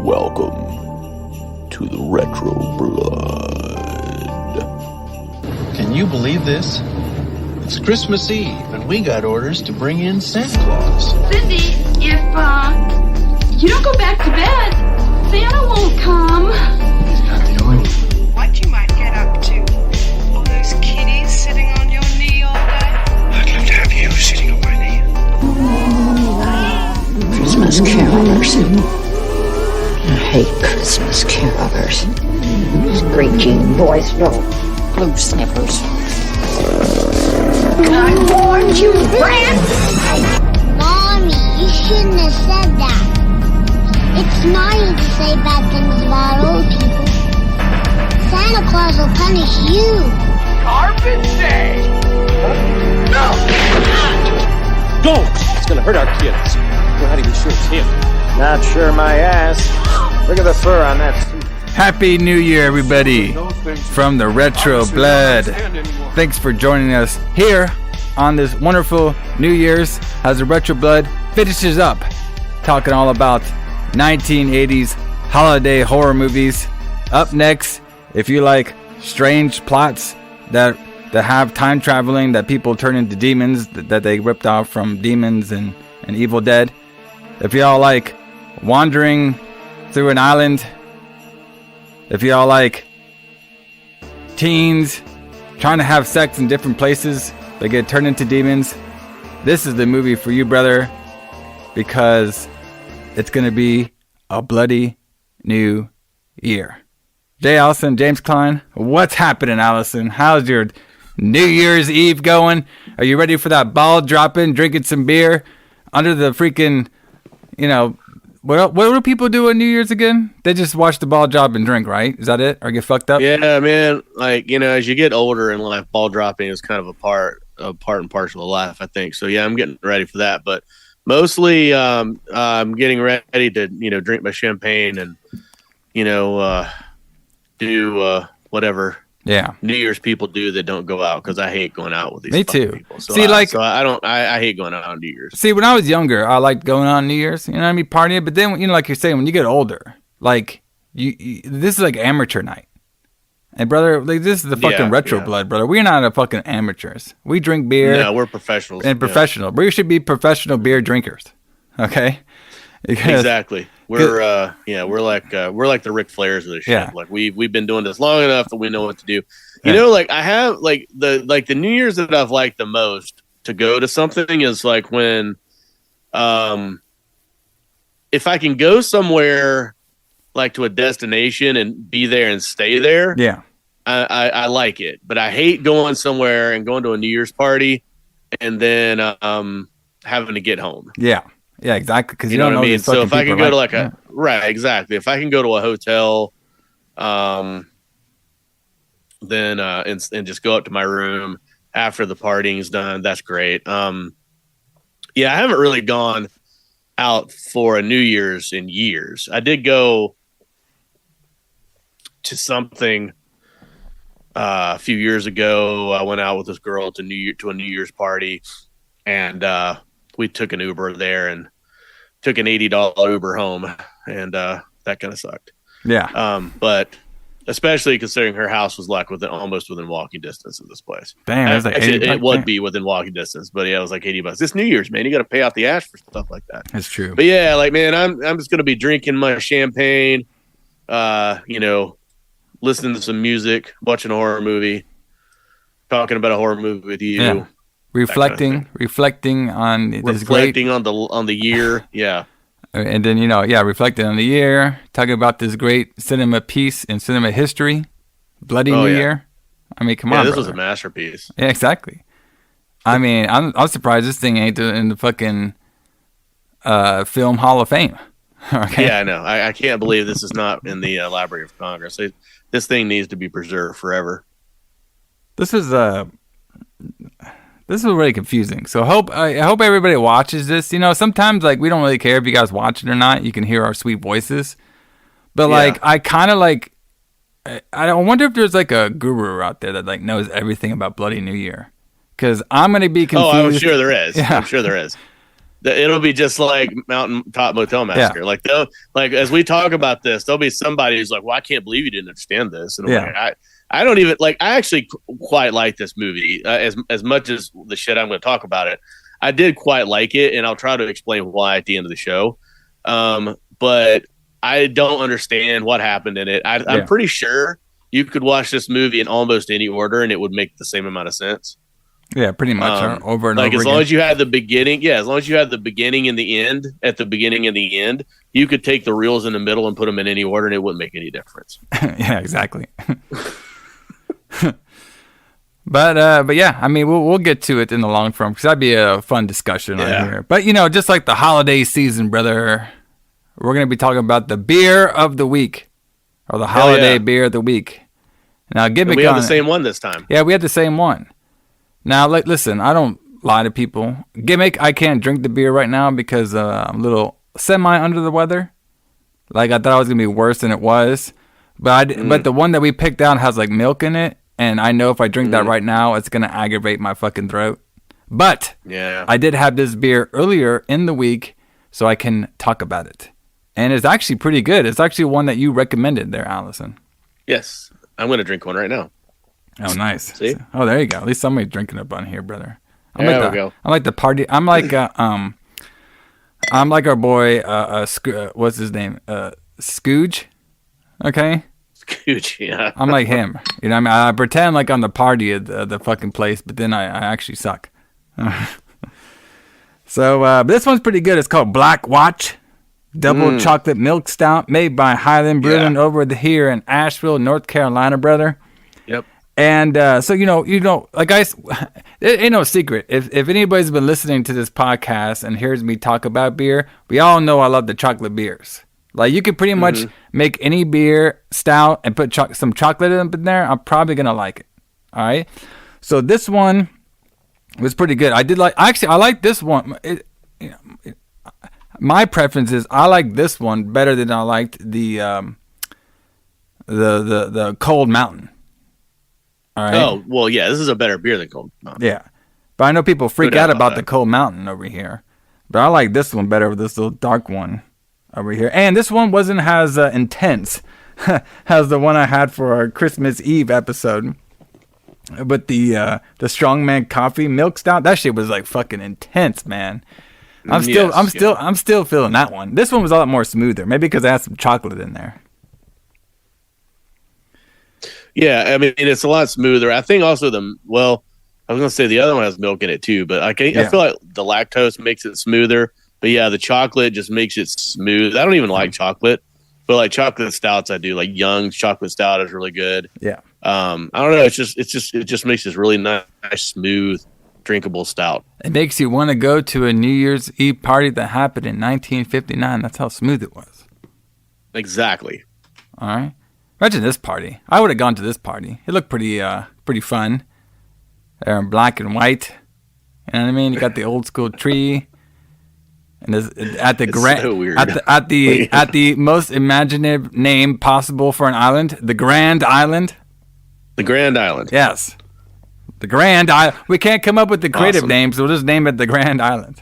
Welcome to the Retro Blood. Can you believe this? It's Christmas Eve, and we got orders to bring in Santa Claus. Cindy, if you don't go back to bed, Santa won't come. He's not the only one. What you might get up to? All those kitties sitting on your knee all day? I'd love to have you sitting on my knee. Christmas carolers. I hate Christmas carolers. Those screeching boys, little blue sniffers. I warned you, Brad! Mommy, you shouldn't have said that. It's naughty to say bad things about old people. Santa Claus will punish you. Garbage day! No! Don't! It's gonna hurt our kids. We're not even sure it's him. Not sure my ass. Look at the fur on that suit. Happy New Year, everybody, from the Retro Blood. Thanks for joining us here on this wonderful New Year's as the Retro Blood finishes up talking all about 1980s holiday horror movies. Up next, if you like strange plots that have time traveling, that people turn into demons, that they ripped off from Demons and Evil Dead. If y'all like wandering through an island, if y'all like teens trying to have sex in different places that get turned into demons, this is the movie for you, brother, because it's going to be a bloody new year. Alison, James Kline, what's happening, Alison? How's your New Year's Eve going? Are you ready for that ball dropping, drinking some beer under the freaking, what do people do on New Year's again? They just watch the ball drop and drink, right? Is that it? Or get fucked up? Yeah, man. As you get older in life, ball dropping is kind of a part and parcel of life, I think. So, yeah, I'm getting ready for that. But mostly I'm getting ready to, drink my champagne and, do whatever New Year's people do that don't go out, because I hate going out with these people. So I hate going out on New Year's. See, when I was younger, I liked going on New Year's, partying. But then, like you're saying, when you get older, like you this is like amateur night. And brother, this is the fucking Retro Blood, brother. We're not fucking amateurs. We drink beer. No, we're professionals. And professional. We should be professional beer drinkers. Okay? Because, exactly. We're like the Ric Flairs of this shit. Yeah. Like we've been doing this long enough that we know what to do. I have the New Year's that I've liked the most to go to something is like when if I can go somewhere like to a destination and be there and stay there. Yeah. I like it. But I hate going somewhere and going to a New Year's party and then having to get home. Yeah. Yeah, exactly. Because you know what I mean. So if I can go to right, exactly. If I can go to a hotel, then and just go up to my room after the partying's done, that's great. I haven't really gone out for a New Year's in years. I did go to something a few years ago. I went out with this girl to a New Year's party, and we took an Uber there and took an $80 Uber home, and that kind of sucked. Yeah. But especially considering her house was like almost within walking distance of this place. Damn, it was like actually, it would be within walking distance, but yeah, it was like $80. This New Year's, man, you got to pay out the ass for stuff like that. That's true. But yeah, man, I'm just gonna be drinking my champagne, listening to some music, watching a horror movie, talking about a horror movie with you. Yeah. Reflecting on this reflecting on the year, yeah, and then reflecting on the year, talking about this great cinema piece in cinema history, Bloody New Year. I mean, come on, this brother. was a masterpiece. Yeah, exactly. I mean, I'm surprised this thing ain't in the fucking Film Hall of Fame. Okay. Yeah, I know. I can't believe this is not in the Library of Congress. This thing needs to be preserved forever. This is really confusing. So I hope everybody watches this. Sometimes we don't really care if you guys watch it or not. You can hear our sweet voices. But I kind of I wonder if there's a guru out there that knows everything about Bloody New Year. Because I'm going to be confused. Oh, I'm sure there is. Yeah. I'm sure there is. It'll be just like Mountain Top Motel Massacre. Yeah. Like as we talk about this, there'll be somebody who's like, "Well, I can't believe you didn't understand this." And I'm like, I don't even like. I actually quite like this movie as much as the shit I'm going to talk about it. I did quite like it, and I'll try to explain why at the end of the show. But I don't understand what happened in it. I'm pretty sure you could watch this movie in almost any order, and it would make the same amount of sense. Yeah, pretty much over and like over as again. long as you had the beginning, as long as you had the beginning and the end at the beginning and the end, you could take the reels in the middle and put them in any order, and it wouldn't make any difference. Yeah, exactly. But yeah, I mean, we'll get to it in the long term because that'd be a fun discussion on here. But just like the holiday season, brother, we're gonna be talking about the beer of the week or the holiday beer of the week. Now, Gimmick, we have the same one this time. Yeah, we had the same one. Now, listen, I don't lie to people. Gimmick, I can't drink the beer right now because I'm a little semi under the weather. Like, I thought it was going to be worse than it was. But the one that we picked out has, like, milk in it. And I know if I drink that right now, it's going to aggravate my fucking throat. But I did have this beer earlier in the week, so I can talk about it. And it's actually pretty good. It's actually one that you recommended there, Alison. Yes. I'm going to drink one right now. Oh, nice. See? Oh, there you go. At least somebody's drinking up on here, brother. There we go. I'm like the party. I'm like our boy. What's his name? Scooge. Okay. Scooge. Yeah. I'm like him. You know, what I mean, I pretend like I'm the party of the fucking place, but then I actually suck. So this one's pretty good. It's called Black Watch Double Chocolate Milk Stout, made by Highland Brewing over here in Asheville, North Carolina, brother. Yep. And so like it ain't no secret. If anybody's been listening to this podcast and hears me talk about beer, we all know I love the chocolate beers. Like you could pretty much make any beer stout and put some chocolate in there. I'm probably gonna like it. All right. So this one was pretty good. I like this one. My preference is I like this one better than I liked the Cold Mountain. All right. Oh, well, yeah, this is a better beer than Cold Mountain. Yeah. But I know people freak out about the Cold Mountain over here. But I like this one better with this little dark one over here. And this one wasn't as intense as the one I had for our Christmas Eve episode. But the Strongman Coffee Milk Stout, that shit was like fucking intense, man. I'm still feeling that one. This one was a lot more smoother. Maybe because I had some chocolate in there. Yeah, I mean, it's a lot smoother. I think also I was going to say the other one has milk in it too, but I feel like the lactose makes it smoother. But yeah, the chocolate just makes it smooth. I don't even like chocolate, but like chocolate stouts I do. Like Young's chocolate stout is really good. Yeah. I don't know. It just makes this really nice, smooth, drinkable stout. It makes you want to go to a New Year's Eve party that happened in 1959. That's how smooth it was. Exactly. All right. Imagine this party. I would have gone to this party. It looked pretty fun. They're in black and white. You know what I mean? You got the old school tree. And at the most imaginative name possible for an island, the Grand Island. The Grand Island. Yes. The Grand Island. We can't come up with the creative names, so we'll just name it the Grand Island.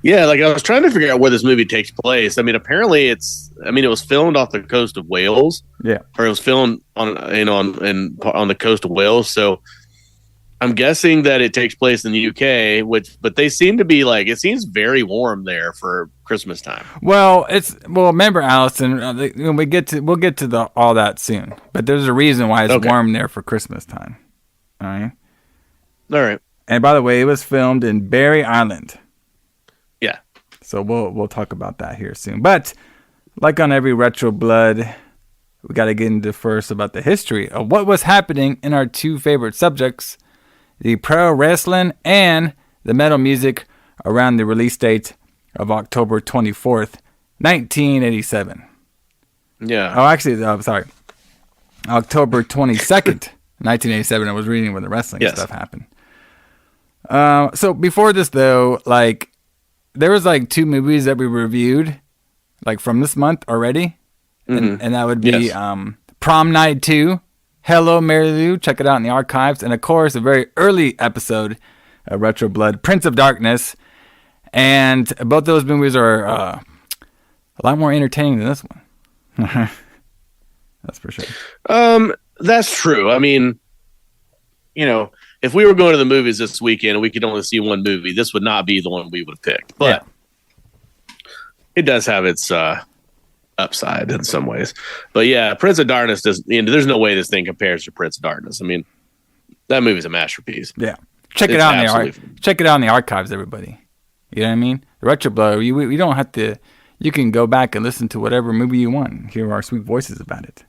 Yeah, like I was trying to figure out where this movie takes place. I mean, apparently it was filmed off the coast of Wales. Yeah. Or it was filmed on the coast of Wales. So I'm guessing that it takes place in the UK, but they seem to be like, it seems very warm there for Christmas time. Well, remember, Alison, we'll get to all that soon. But there's a reason why it's warm there for Christmas time. All right. All right. And by the way, it was filmed in Barry Island. Yeah. So we'll talk about that here soon. But like on every Retro Blood, we got to get into first about the history of what was happening in our two favorite subjects, the pro wrestling and the metal music, around the release date of October 24th, 1987. Yeah. Oh, actually, sorry. October 22nd, 1987. I was reading when the wrestling stuff happened. So before this, though, like, there was like two movies that we reviewed, like from this month already. And that would be Prom Night 2, Hello Mary Lou, check it out in the archives. And of course, a very early episode of Retro Blood, Prince of Darkness, And both those movies are a lot more entertaining than this one. That's for sure. That's true. I mean, if we were going to the movies this weekend and we could only see one movie, this would not be the one we would have picked. But it does have its upside in some ways. But yeah, Prince of Darkness there's no way this thing compares to Prince of Darkness. I mean, that movie's a masterpiece. Yeah. Check it out in the archives, everybody. You know what I mean? The Retro Blood, you don't have to. You can go back and listen to whatever movie you want and hear our sweet voices about it.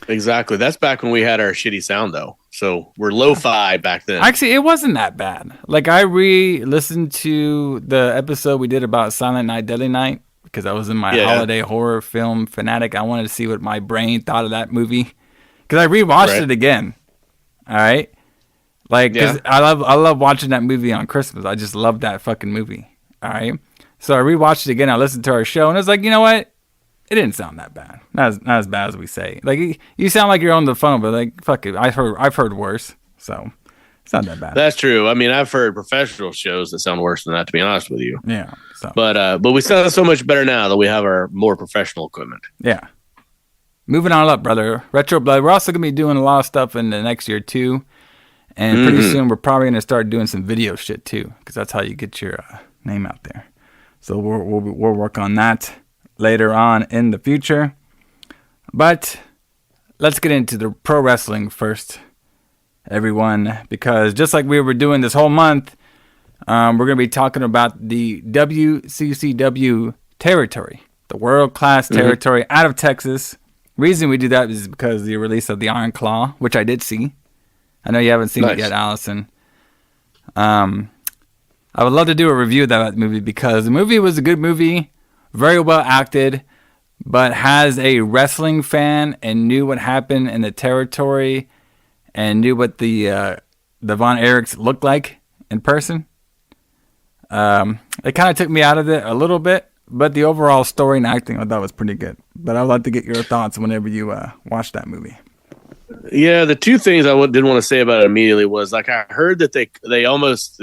Exactly. That's back when we had our shitty sound, though. So we're lo-fi back then. Actually, it wasn't that bad. Like, I re-listened to the episode we did about Silent Night, Deadly Night, because I was in my holiday horror film fanatic. I wanted to see what my brain thought of that movie. Because I rewatched it again. All right? Like, because I love watching that movie on Christmas. I just love that fucking movie. All right? So I rewatched it again. I listened to our show, and I was like, you know what? It didn't sound that bad. Not as bad as we say. Like, you sound like you're on the phone, but like, fuck it. I've heard worse. So it's not that bad. That's true. I mean, I've heard professional shows that sound worse than that, to be honest with you. Yeah. So. But we sound so much better now that we have our more professional equipment. Yeah. Moving on up, brother. Retro Blood. We're also going to be doing a lot of stuff in the next year, too. And pretty soon, we're probably going to start doing some video shit, too. Because that's how you get your name out there. So we'll work on that later on in the future. But let's get into the pro wrestling first, everyone. Because just like we were doing this whole month, we're going to be talking about the WCCW territory, the world-class territory out of Texas. Reason we do that is because of the release of the Iron Claw, which I did see. I know you haven't seen it yet, Alison. I would love to do a review of that movie because the movie was a good movie, very well acted, but has a wrestling fan and knew what happened in the territory and knew what the Von Erichs looked like in person. It kind of took me out of it a little bit, but the overall story and acting I thought was pretty good. But I would like to get your thoughts whenever you watch that movie. Yeah, the two things I didn't want to say about it immediately was like I heard that they almost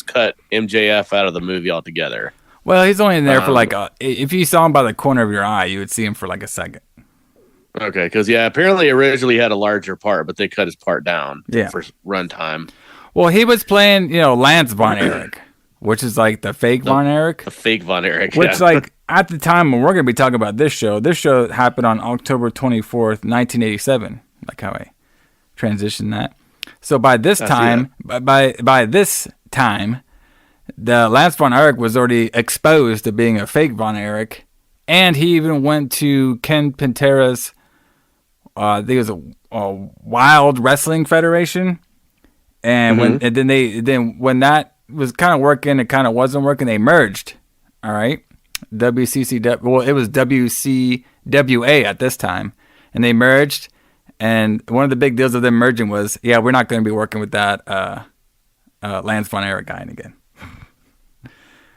cut MJF out of the movie altogether. Well, he's only in there for like if you saw him by the corner of your eye, you would see him for like a second. Okay, because apparently originally he had a larger part, but they cut his part down for runtime. Well, he was playing, Lance Von Erich, which is like the fake Von Erich. The fake Von Erich, which like at the time when we're going to be talking about this show happened on October 24th, 1987. Like how I transitioned that. So by this time, by this time, the Lance Von Erich was already exposed to being a fake Von Erich, and he even went to Ken Pantera's, I think it was a Wild Wrestling Federation, and when that was kind of working, it kind of wasn't working. They merged. All right, WCCW. Well, it was WCWA at this time, and they merged. And one of the big deals of them merging was, we're not going to be working with that Lance Von Erich guy again.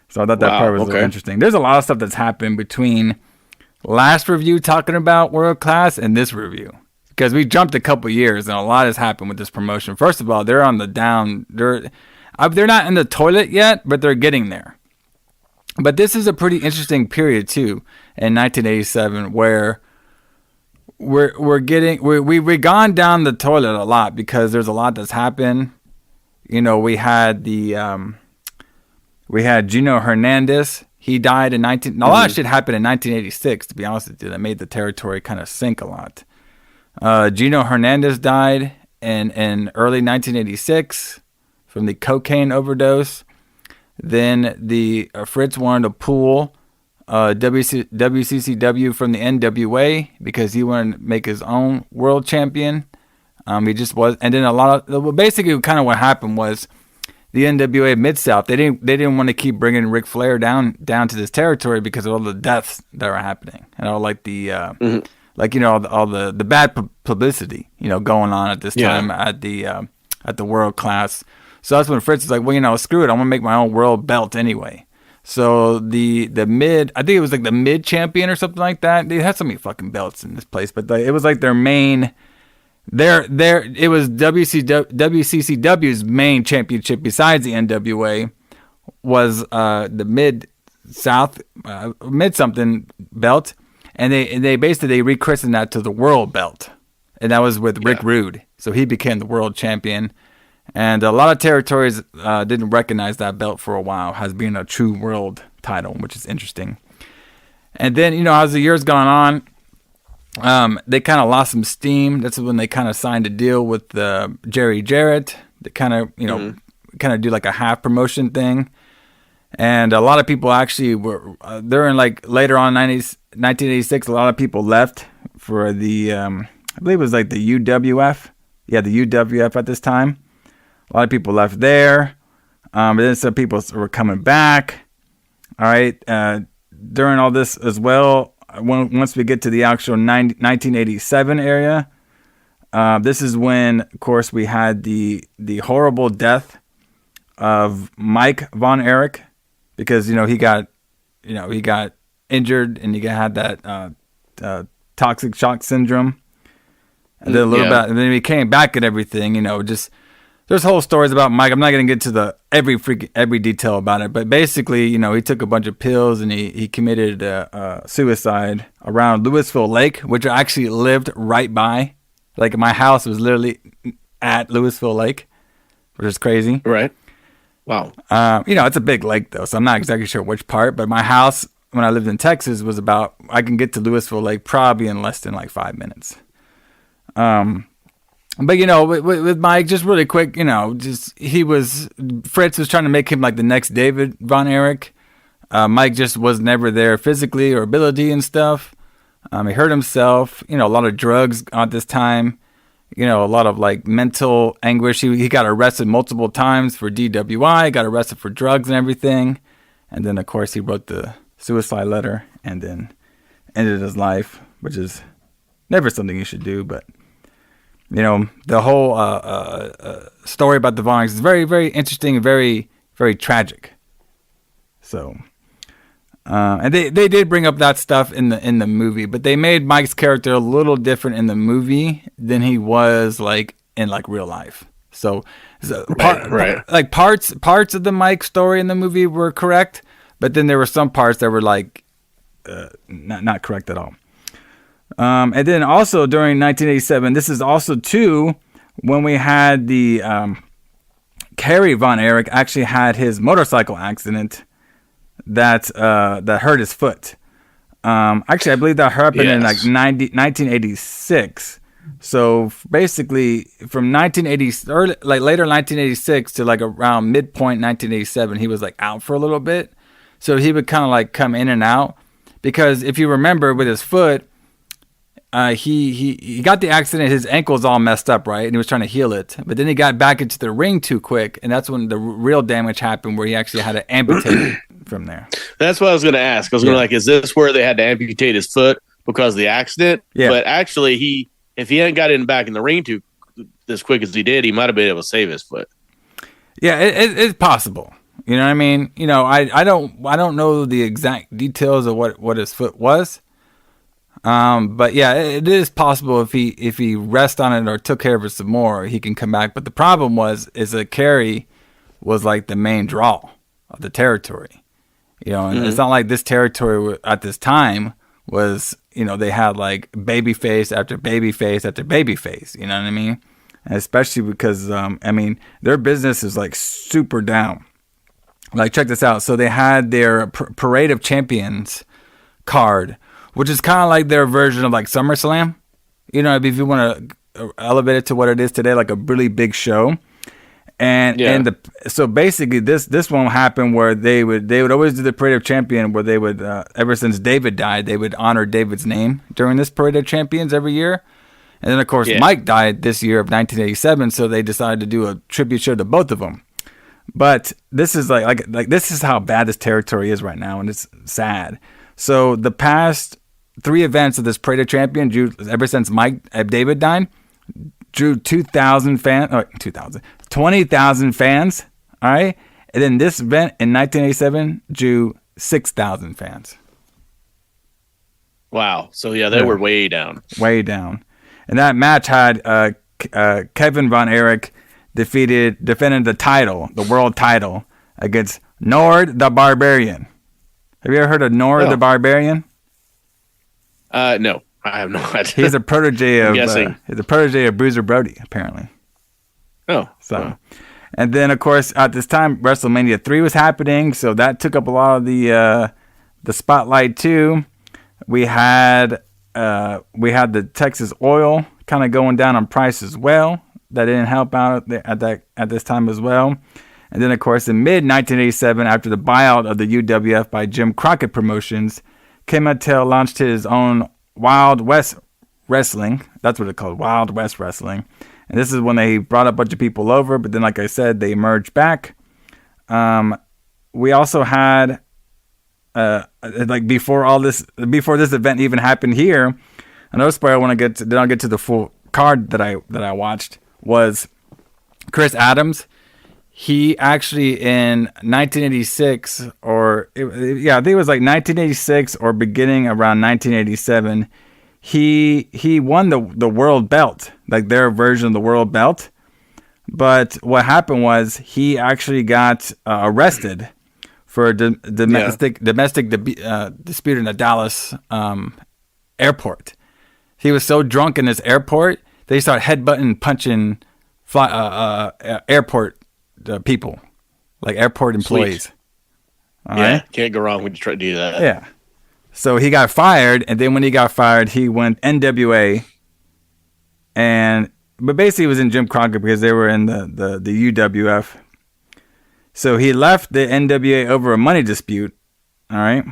So I thought that part was really interesting. There's a lot of stuff that's happened between last review talking about World Class and this review. Because we jumped a couple years and a lot has happened with this promotion. First of all, they're on the down. They're not in the toilet yet, but they're getting there. But this is a pretty interesting period, too, in 1987, where we've gone down the toilet a lot because there's a lot that's happened. We had Gino Hernandez. He died in a lot of shit happened in 1986, to be honest with you, that made the territory kind of sink a lot. Gino Hernandez died in early 1986 from the cocaine overdose. Then the Fritz wanted to pull WCCW from the NWA because he wanted to make his own world champion. He just was, and then basically kind of what happened was the NWA Mid-South, they didn't want to keep bringing Ric Flair down to this territory because of all the deaths that were happening and all like the all the bad publicity going on at this time at the World Class. So that's when Fritz was like, well, screw it, I'm gonna make my own world belt anyway. So the mid, I think it was like the mid champion or something like that. They had so many fucking belts in this place, but it was like their main. It was WCCW's main championship besides the NWA, was the mid something belt, and they basically rechristened that to the world belt, and that was with Rick Rude. So he became the world champion, and a lot of territories didn't recognize that belt for a while as being a true world title, which is interesting. And then, you know, as the years gone on, they kind of lost some steam. That's when they kind of signed a deal with Jerry Jarrett. They kind of, you know, kind of do like a half promotion thing. And a lot of people actually were, during like later on 1986, a lot of people left for the, I believe it was like the UWF. Yeah, the UWF at this time. A lot of people left there. But then some people were coming back. All right. During all this as well, once we get to the actual 1987 area, this is when, of course, we had the horrible death of Mike Von Erich, because he got injured and he had that toxic shock syndrome, and then and then he came back and everything. Just there's whole stories about Mike. I'm not gonna get to every detail about it, but basically, he took a bunch of pills and he committed suicide around Louisville Lake, which I actually lived right by. Like, my house was literally at Louisville Lake, which is crazy. Right. Wow. It's a big lake though, so I'm not exactly sure which part, but my house when I lived in Texas was I can get to Louisville Lake probably in less than like 5 minutes. But with Mike, just really quick, Fritz was trying to make him like the next David Von Erich. Mike just was never there physically or ability and stuff. He hurt himself, a lot of drugs at this time, a lot of like mental anguish. He got arrested multiple times for DWI, got arrested for drugs and everything. And then, of course, he wrote the suicide letter and then ended his life, which is never something you should do. But, the whole story about the Von Erichs is very, very interesting and very, very tragic. So, and they did bring up that stuff in the movie, but they made Mike's character a little different in the movie than he was like in like real life. So like parts of the Mike story in the movie were correct, but then there were some parts that were like not correct at all. And then also during 1987, this is also too when we had the Kerry Von Erich actually had his motorcycle accident that hurt his foot. Actually, I believe that happened in like 1986. So basically, from 1980, or like later 1986 to like around midpoint 1987, he was like out for a little bit. So he would kind of like come in and out, because if you remember with his foot, he got the accident, his ankle's all messed up, right? And he was trying to heal it. But then he got back into the ring too quick, and that's when the real damage happened, where he actually had to amputate it from there. That's what I was going to ask. I was going to like, is this where they had to amputate his foot because of the accident? Yeah. But actually, if he hadn't got back in the ring too as quick as he did, he might have been able to save his foot. Yeah, it's possible. You know what I mean? I don't know the exact details of what his foot was. But yeah, it is possible if he rests on it or took care of it some more, he can come back. But the problem is that Kerry was like the main draw of the territory, and it's not like this territory at this time was, they had like baby face after baby face after baby face, you know what I mean? And especially because, their business is like super down. Like, check this out. So they had their Parade of Champions card, which is kind of like their version of like SummerSlam. If you want to elevate it to what it is today, like a really big show. So basically this one happened where they would always do the Parade of Champions, where they would ever since David died, they would honor David's name during this Parade of Champions every year. And then of course Mike died this year of 1987, so they decided to do a tribute show to both of them. But this is like this is how bad this territory is right now, and it's sad. So the past 3 events of this Parade of Champions, ever since David died, drew 20,000 fans. All right. And then this event in 1987 drew 6,000 fans. Wow. So yeah, they were way down. Way down. And that match had Kevin Von Erich defended the title, the world title, against Nord the Barbarian. Have you ever heard of Nord the Barbarian? No, I have not. He's a protege of Bruiser Brody, apparently. Oh, so, and then of course at this time WrestleMania 3 was happening, so that took up a lot of the spotlight too. We had the Texas oil kind of going down on price as well. That didn't help out at this time as well. And then, of course, in mid-1987, after the buyout of the UWF by Jim Crockett Promotions, Ken Mattel launched his own Wild West Wrestling. That's what it's called, Wild West Wrestling. And this is when they brought a bunch of people over, but then, like I said, they merged back. We also had, before this event even happened here, another spoiler I want to get to, then I'll get to the full card that I watched, was Chris Adams. He actually in 1986, I think it was like 1986 or beginning around 1987, he won the world belt, like their version of the world belt. But what happened was he actually got arrested for a domestic dispute in the Dallas airport. He was so drunk in this airport, they started headbutting, punching airport people, like airport employees. All right? Can't go wrong when you try to do that. Yeah. So he got fired, and then when he got fired, he went NWA, but basically he was in Jim Crockett because they were in the UWF. So he left the NWA over a money dispute, all right?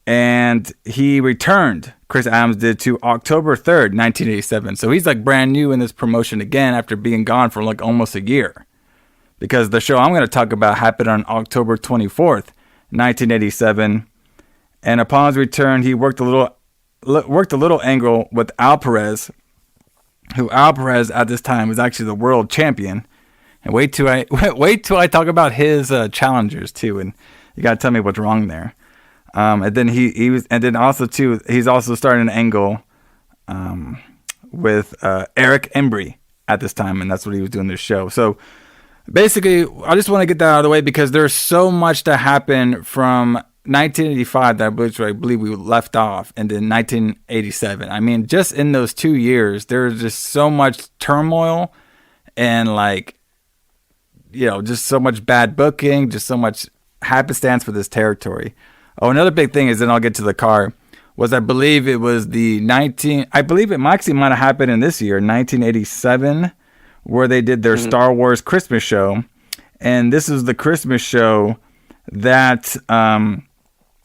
And he returned, Chris Adams did, to October 3rd, 1987. So he's like brand new in this promotion again after being gone for like almost a year. Because the show I'm going to talk about happened on October 24th, 1987. And upon his return, he worked a little angle with Al Perez, who Al Perez at this time was actually the world champion. And wait till I talk about his challengers too, and you got to tell me what's wrong there. And then he's also starting an angle with Eric Embry at this time, and that's what he was doing this show. So basically, I just want to get that out of the way because there's so much that happened from 1985 that I believe we left off, and then 1987. I mean, just in those 2 years, there's just so much turmoil and just so much bad booking, just so much happenstance for this territory. Oh, another big thing is, then I'll get to the car, was I believe it was I believe it actually might have happened in this year, 1987, where they did their Star Wars Christmas show. And this is the Christmas show that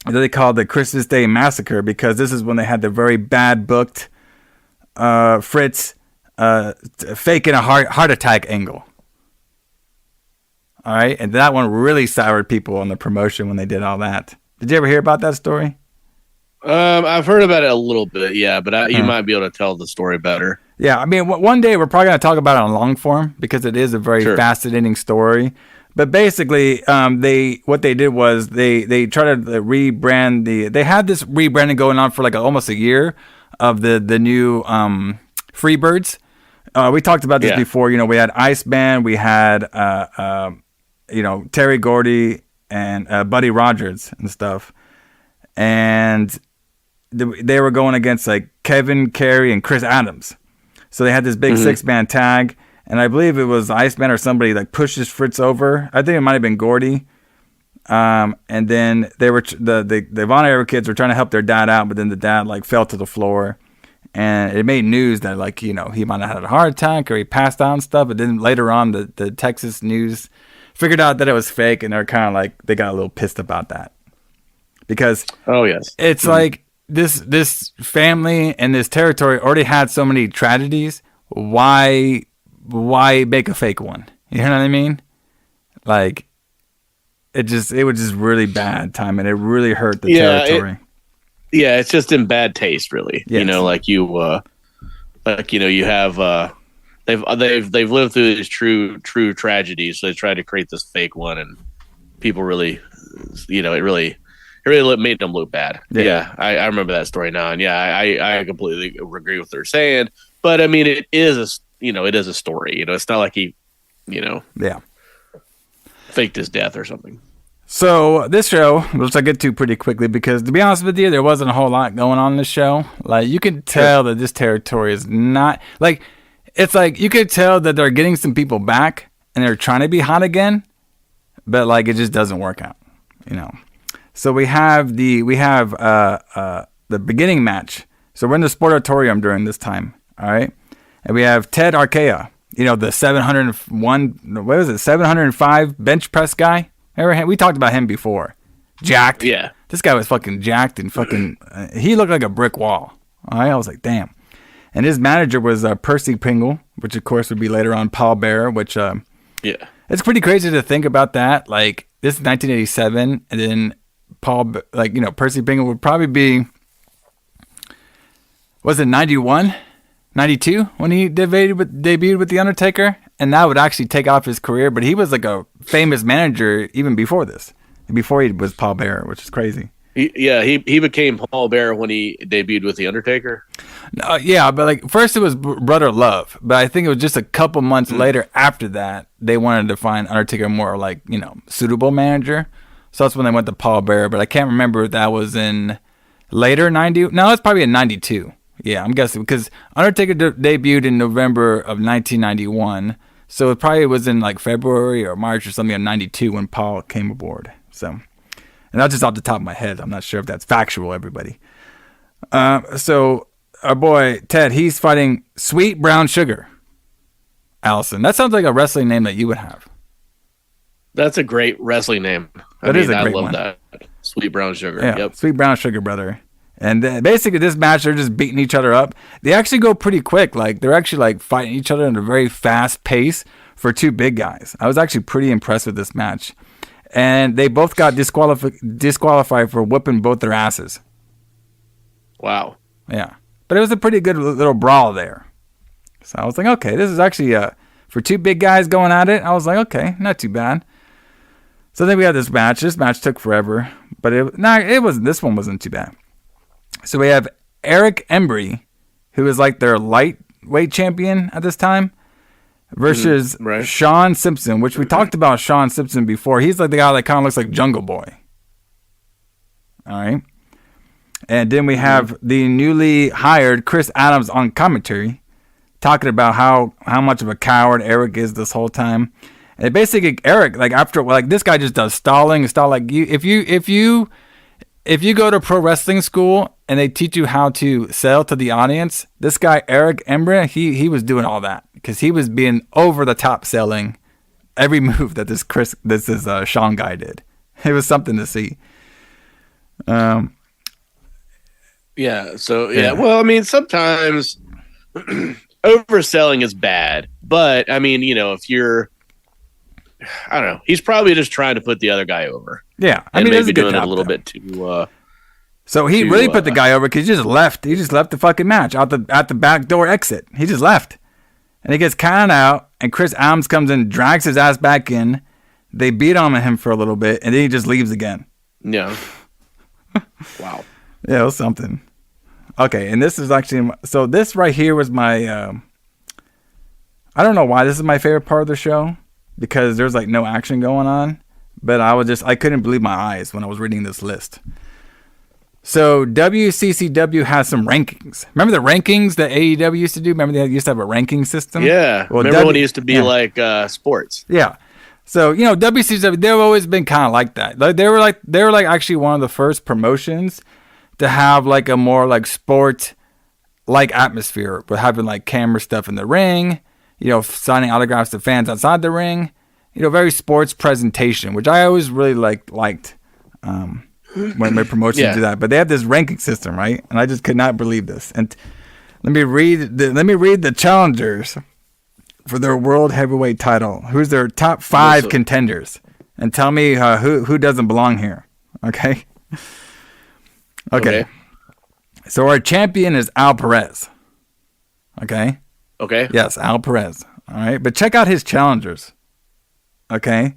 they called the Christmas Day Massacre, because this is when they had the very bad booked Fritz faking a heart attack angle. All right. And that one really soured people on the promotion when they did all that. Did you ever hear about that story? I've heard about it a little bit, yeah, but you might be able to tell the story better. Yeah, I mean, one day we're probably going to talk about it on long form because it is a very fascinating story. But basically, what they did was they tried to rebrand they had this rebranding going on for like almost a year of the new Freebirds. We talked about this before. We had Iceman, we had Terry Gordy and Buddy Rogers and stuff, and they were going against like Kevin Carey and Chris Adams. So they had this big 6-man tag, and I believe it was Iceman or somebody like pushes Fritz over. I think it might have been Gordy. And then they were the Von Erich kids were trying to help their dad out, but then the dad like fell to the floor, and it made news that he might have had a heart attack or he passed out and stuff. But then later on, the Texas news figured out that it was fake, and they're kind of they got a little pissed about that because it's like this family and this territory already had so many tragedies. Why make a fake one? You know what I mean? Like it was just really bad time, and it really hurt the territory. It's just in bad taste, really. Yes. You have they've lived through these true tragedies, so they tried to create this fake one, and people really, it really made them look bad. Yeah, I remember that story now, and I completely agree with what they're saying. But I mean, it is a story. It's not like he, faked his death or something. So this show, which I get to pretty quickly, because to be honest with you, there wasn't a whole lot going on in the show. Like you can tell that this territory is not like it's like you could tell that they're getting some people back and they're trying to be hot again, but like it just doesn't work out, you know. So we have the beginning match. So we're in the Sportatorium during this time, all right, and we have Ted Arkea, you know, the 705 bench press guy. We talked about him before. Jacked. Yeah. This guy was fucking jacked and fucking... he looked like a brick wall. All right? I was like, damn. And his manager was Percy Pringle, which of course would be later on Paul Bearer, which... yeah. It's pretty crazy to think about that. Like, this is 1987, and then Percy Pringle would probably be... Was it 91? 92 when he debuted with The Undertaker? And that would actually take off his career, but he was like a famous manager even before this, before he was Paul Bearer, which is crazy. He became Paul Bearer when he debuted with The Undertaker. Yeah, but like first it was Brother Love, but I think it was just a couple months later after that they wanted to find Undertaker more like, you know, suitable manager. So that's when they went to Paul Bearer, but I can't remember if that was in later 90. No, it's probably in 92. Yeah, I'm guessing because Undertaker debuted in November of 1991. So it probably was in like February or March or something of 92 when Paul came aboard. So, and that's just off the top of my head. I'm not sure if that's factual, everybody. So our boy Ted, he's fighting Sweet Brown Sugar. Alison. That sounds like a wrestling name that you would have. That's a great wrestling name. I love one. That. Sweet Brown Sugar. Yeah, yep. Sweet Brown Sugar, brother. And basically this match, they're just beating each other up. They actually go pretty quick. Like they're actually like fighting each other at a very fast pace for two big guys. I was actually pretty impressed with this match. And they both got disqualified for whooping both their asses. Wow. Yeah. But it was a pretty good little brawl there. So I was like, okay, this is actually for two big guys going at it. I was like, okay, not too bad. So then we had this match. This match took forever, but this one wasn't too bad. So we have Eric Embry, who is like their lightweight champion at this time, versus Sean Simpson, which we talked about Sean Simpson before. He's like the guy that kind of looks like Jungle Boy. All right. And then we have the newly hired Chris Adams on commentary, talking about how much of a coward Eric is this whole time. And basically Eric, like after like this guy just does stalling like you if you go to pro wrestling school and they teach you how to sell to the audience, this guy Eric Embry, he was doing all that because he was being over the top selling every move that this Sean guy did. It was something to see. Yeah. So yeah. Well, I mean, sometimes overselling is bad, but I mean, you know, if you're, I don't know, he's probably just trying to put the other guy over. Yeah, I mean, maybe doing it a little bit too. So he really put the guy over because he just left. He just left the fucking match out the back door exit. He just left, and he gets counted out. And Chris Adams comes in, drags his ass back in. They beat on him for a little bit, and then he just leaves again. Yeah. Wow. Yeah, it was something. Okay, and this is actually so. This right here was my. I don't know why this is my favorite part of the show because there's like no action going on, but I couldn't believe my eyes when I was reading this list. So WCCW has some rankings. Remember the rankings that AEW used to do? Remember they used to have a ranking system? Yeah. Well, remember when it used to be like sports? Yeah. So, you know, WCW, they've always been kind of like that. Like they were like actually one of the first promotions to have like a more like sport like atmosphere, but having like camera stuff in the ring, you know, signing autographs to fans outside the ring, you know, very sports presentation, which I always really liked. When my promotions do that, but they have this ranking system, right? And I just could not believe this. And let me read the challengers for their world heavyweight title. Who's their top 5 contenders? And tell me who doesn't belong here. Okay. So our champion is Al Perez. Okay. Yes, Al Perez. All right, but check out his challengers. Okay.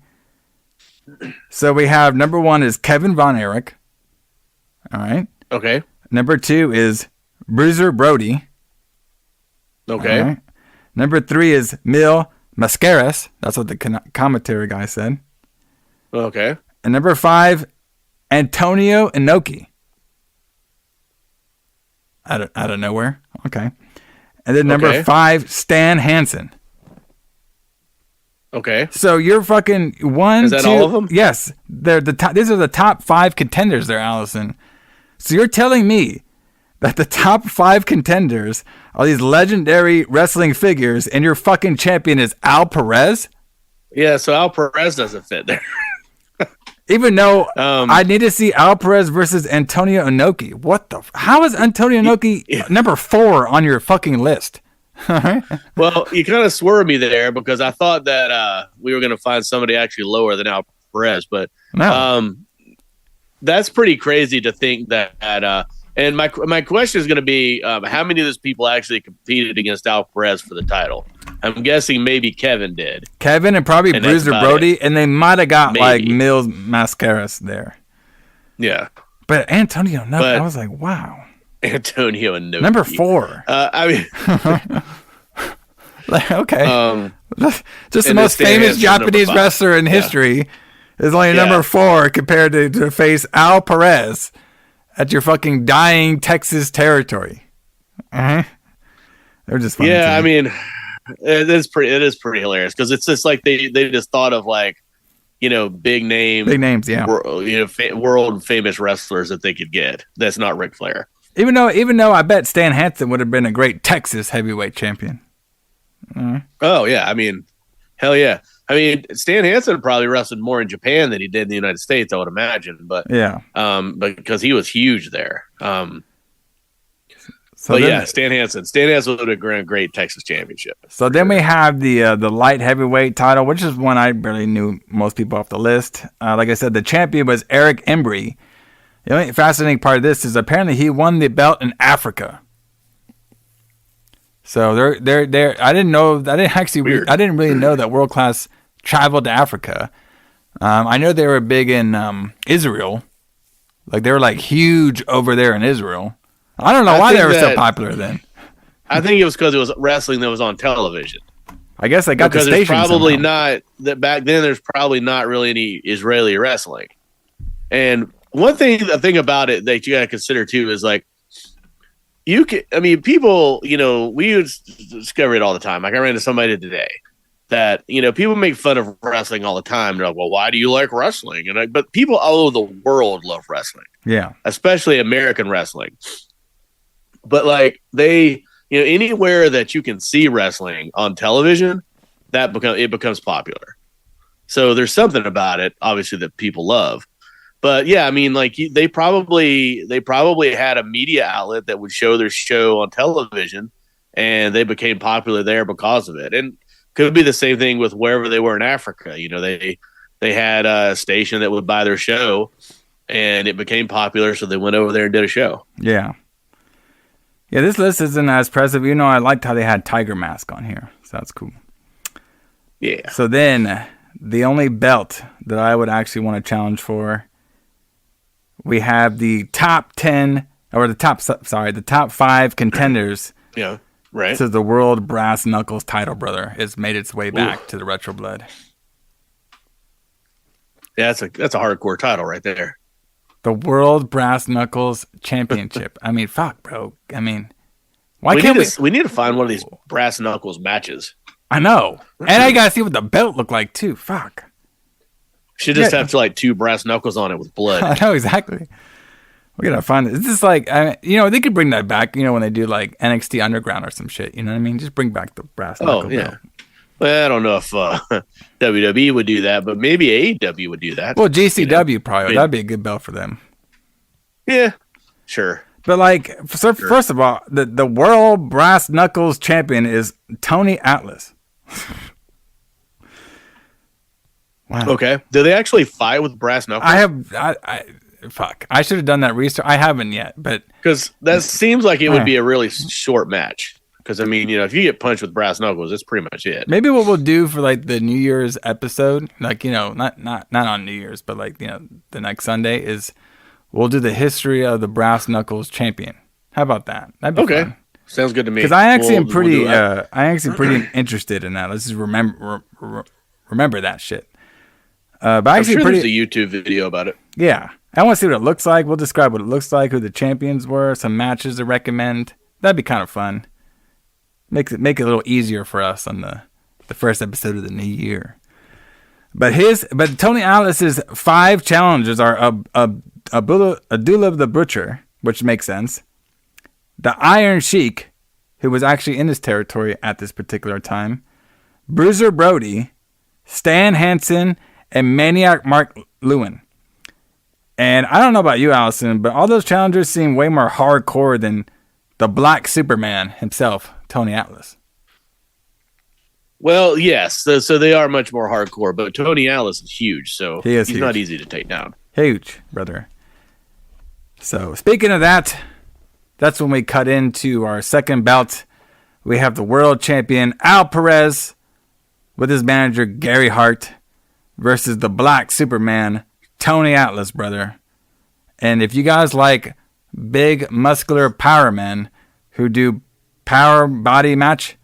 So we have number 1 is Kevin Von Erich. All right. Okay. Number 2 is Bruiser Brody. Okay. Right. Number 3 is Mil Mascaras. That's what the commentary guy said. Okay. And number 5, Antonio Inoki. Out of nowhere. Okay. And then number 5, Stan Hansen. Okay. So you're fucking 1, Is that 2, all of them? Yes. They're the top. These are the top 5 contenders there, Allison. So you're telling me that the top 5 contenders are these legendary wrestling figures and your fucking champion is Al Perez? Yeah, so Al Perez doesn't fit there. Even though I need to see Al Perez versus Antonio Inoki. What the? How is Antonio Inoki number 4 on your fucking list? Well, you kind of swerved me there because I thought that we were going to find somebody actually lower than Al Perez, but no. That's pretty crazy to think that. And my question is going to be, how many of those people actually competed against Al Perez for the title? I'm guessing maybe Kevin did. Kevin and probably Bruiser Brody, and they might have got like Mills Mascaras there. Yeah. But Antonio Inoki, I was like, wow. Antonio Inoki. Number 4. I mean, okay. Just the most famous Japanese wrestler in history is only number 4 compared to face Al Perez at your fucking dying Texas territory. They're just funny. Yeah, I mean, it is pretty hilarious because it's just like they just thought of like, big names, yeah, world famous wrestlers that they could get. That's not Ric Flair. Even though I bet Stan Hansen would have been a great Texas heavyweight champion. Oh yeah, I mean, hell yeah. I mean, Stan Hansen probably wrestled more in Japan than he did in the United States, I would imagine. But yeah, but because he was huge there. Stan Hansen would have a great Texas championship. So then we have the light heavyweight title, which is one I barely knew most people off the list. Like I said, the champion was Eric Embry. The only fascinating part of this is apparently he won the belt in Africa. So they're I didn't really know that World Class traveled to Africa. I know they were big in Israel. Like they were like huge over there in Israel. I don't know why they were so popular then. I think it was because it was wrestling that was on television. I guess they got the station. There's probably somehow. not that back then. There's probably not really any Israeli wrestling. And one thing about it that you got to consider too is like people. We discover it all the time. Like I ran into somebody today that people make fun of wrestling all the time. They're like, "Well, why do you like wrestling?" And but people all over the world love wrestling. Yeah, especially American wrestling. But like they, anywhere that you can see wrestling on television, it becomes popular. So there's something about it, obviously, that people love. But yeah, I mean, like they probably had a media outlet that would show their show on television, and they became popular there because of it. And could be the same thing with wherever they were in Africa. They had a station that would buy their show, and it became popular, so they went over there and did a show. Yeah. Yeah, this list isn't as impressive. I liked how they had Tiger Mask on here. So that's cool. Yeah. So then, the only belt that I would actually want to challenge for, we have the top 5 contenders. Yeah, right. To the World Brass Knuckles title, brother. It's made its way back to the Retro Blood. Yeah, that's a hardcore title right there. The World Brass Knuckles Championship. I mean, fuck, bro. I mean, why can't we? We need to find one of these Brass Knuckles matches. I know, and I gotta see what the belt looked like too. Fuck. Should just have to like 2 brass knuckles on it with blood. I know exactly. We gotta find it. It's just like they could bring that back. When they do like NXT Underground or some shit. You know what I mean? Just bring back the brass knuckle belt. Well, I don't know if WWE would do that, but maybe AEW would do that. Well, GCW probably. That'd be a good belt for them. Yeah, sure. But first of all, the World Brass Knuckles champion is Tony Atlas. Wow. Okay. Do they actually fight with brass knuckles? I should have done that research. I haven't yet, but because that seems like it would be a really short match. Because, I mean, if you get punched with brass knuckles, that's pretty much it. Maybe what we'll do for, like, the New Year's episode, like, not on New Year's, but, like, the next Sunday is we'll do the history of the Brass Knuckles champion. How about that? That'd be fun. Sounds good to me. Because I actually am pretty interested in that. Let's just remember that shit. But I'm actually, sure there's a YouTube video about it. Yeah, I want to see what it looks like. We'll describe what it looks like, who the champions were, some matches to recommend. That'd be kind of fun. Make it a little easier for us on the first episode of the new year. But Tony Atlas's 5 challenges are Abdullah the Butcher, which makes sense. The Iron Sheik, who was actually in his territory at this particular time. Bruiser Brody, Stan Hansen, and Maniac Mark Lewin. And I don't know about you, Alison, but all those challengers seem way more hardcore than the Black Superman himself, Tony Atlas. Well, yes. So they are much more hardcore, but Tony Atlas is huge, so he's huge. Not easy to take down. Huge, brother. So speaking of that, that's when we cut into our second bout. We have the world champion Al Perez with his manager Gary Hart versus the Black Superman Tony Atlas, brother. And if you guys like big muscular power men who do power body match,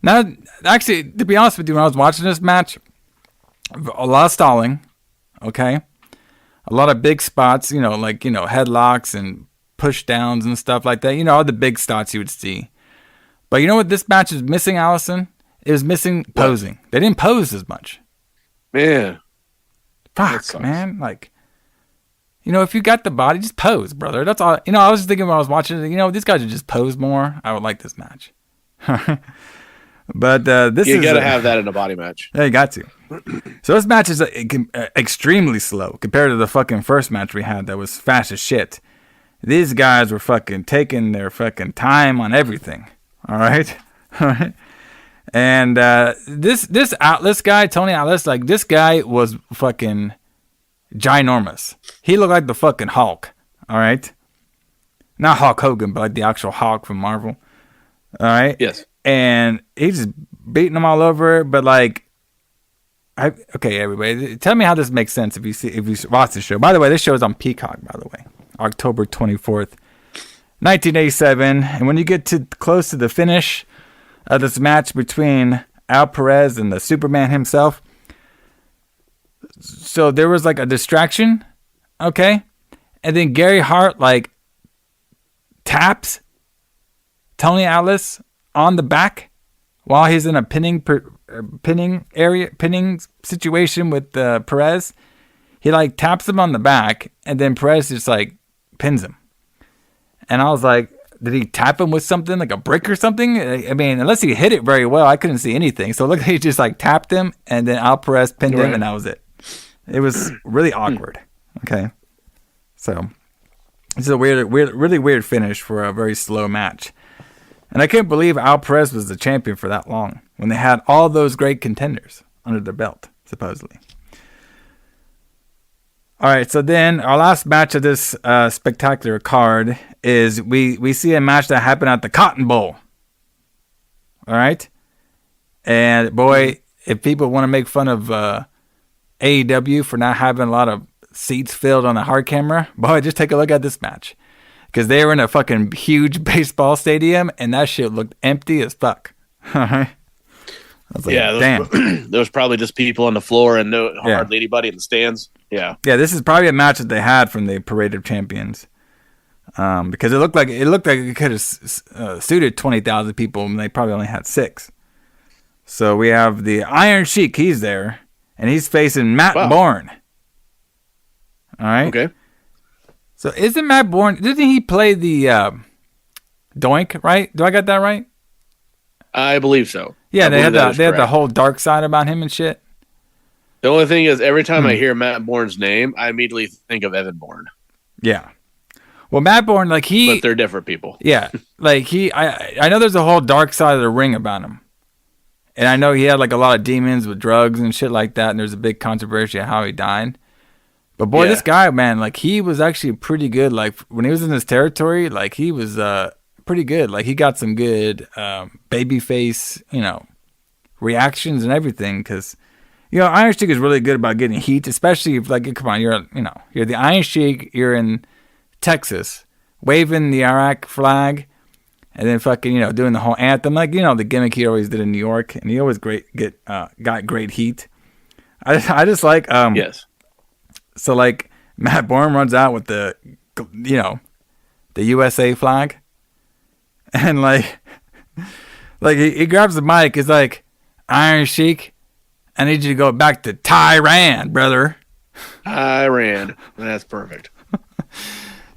now actually to be honest with you, when I was watching this match, a lot of stalling, okay, a lot of big spots, like headlocks and push downs and stuff like that, all the big spots you would see. But you know what this match is missing, Alison? It was missing posing. They didn't pose as much. Man. Fuck, man. Like, if you got the body, just pose, brother. That's all. I was just thinking when I was watching it, these guys would just pose more. I would like this match. But you got to have that in a body match. Yeah, you got to. So this match is extremely slow compared to the fucking first match we had that was fast as shit. These guys were fucking taking their fucking time on everything. All right? All right? And this Atlas guy, Tony Atlas, like this guy was fucking ginormous. He looked like the fucking Hulk. All right? Not Hulk Hogan, but like the actual Hulk from Marvel. All right? Yes. And he's just beating them all over. But like, okay, everybody, tell me how this makes sense if you watch the show. By the way, this show is on Peacock. By the way, October 24th, 1987. And when you get close to the finish of this match between Al Perez and the Superman himself, so there was like a distraction, okay, and then Gary Hart like taps Tony Atlas on the back while he's in a pinning situation with Perez. He like taps him on the back, and then Perez just like pins him. And I was like, did he tap him with something like a brick or something? I mean, unless he hit it very well, I couldn't see anything. So look, he just like tapped him, and then Al Perez pinned him, and that was it. It was really awkward. Okay, so this is a really weird finish for a very slow match. And I couldn't believe Al Perez was the champion for that long when they had all those great contenders under their belt, supposedly. All right, so then our last match of this spectacular card is we see a match that happened at the Cotton Bowl. All right? And boy, if people want to make fun of AEW for not having a lot of seats filled on the hard camera, boy, just take a look at this match. Because they were in a fucking huge baseball stadium, and that shit looked empty as fuck. All right? I was like, damn. There was probably just people on the floor and hardly anybody in the stands. Yeah. Yeah, this is probably a match that they had from the Parade of Champions. Because it looked like it could have suited 20,000 people, and they probably only had 6. So we have the Iron Sheik. He's there, and he's facing Matt Borne. All right. Okay. So isn't Matt Borne? Didn't he play the Doink? Right? Do I got that right? I believe so. Yeah, they had the whole dark side about him and shit. The only thing is, every time I hear Matt Bourne's name, I immediately think of Evan Bourne. Yeah. Well, Matt Borne, like but they're different people. Yeah, like I know there's a whole dark side of the ring about him, and I know he had like a lot of demons with drugs and shit like that. And there's a big controversy of how he died. But boy, this guy, man, like he was actually pretty good. Like when he was in his territory, like he was pretty good. Like he got some good baby face, reactions and everything. Because Iron Sheik is really good about getting heat, especially if like, come on, you're the Iron Sheik, you're in Texas, waving the Iraq flag, and then fucking doing the whole anthem, like the gimmick he always did in New York, and he always got great heat. I just like Yes. So like Matt Borne runs out with the USA flag, and like he grabs the mic. He's like, Iron Sheik, I need you to go back to Tehran, brother. Iran. That's perfect.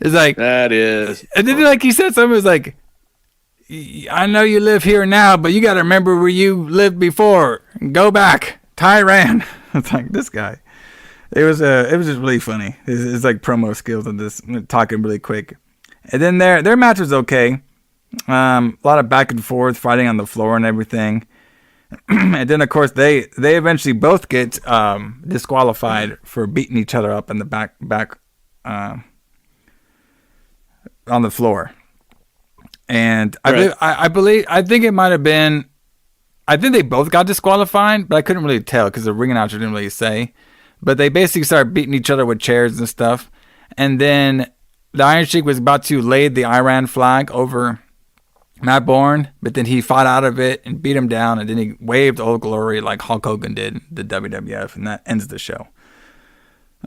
It's like that is. And then like he said something. It was like, I know you live here now, but you got to remember where you lived before. Go back, Tehran. It's like this guy. It was just really funny. It's like promo skills on this, talking really quick. And then their match was okay. A lot of back and forth, fighting on the floor and everything. And then of course they eventually both get disqualified for beating each other up in the back on the floor. And right. I think it might have been. I think they both got disqualified, but I couldn't really tell because the ring announcer didn't really say. But they basically started beating each other with chairs and stuff. And then the Iron Sheik was about to lay the Iran flag over Matt Borne, but then he fought out of it and beat him down, and then he waved Old Glory like Hulk Hogan did in the WWF, and that ends the show.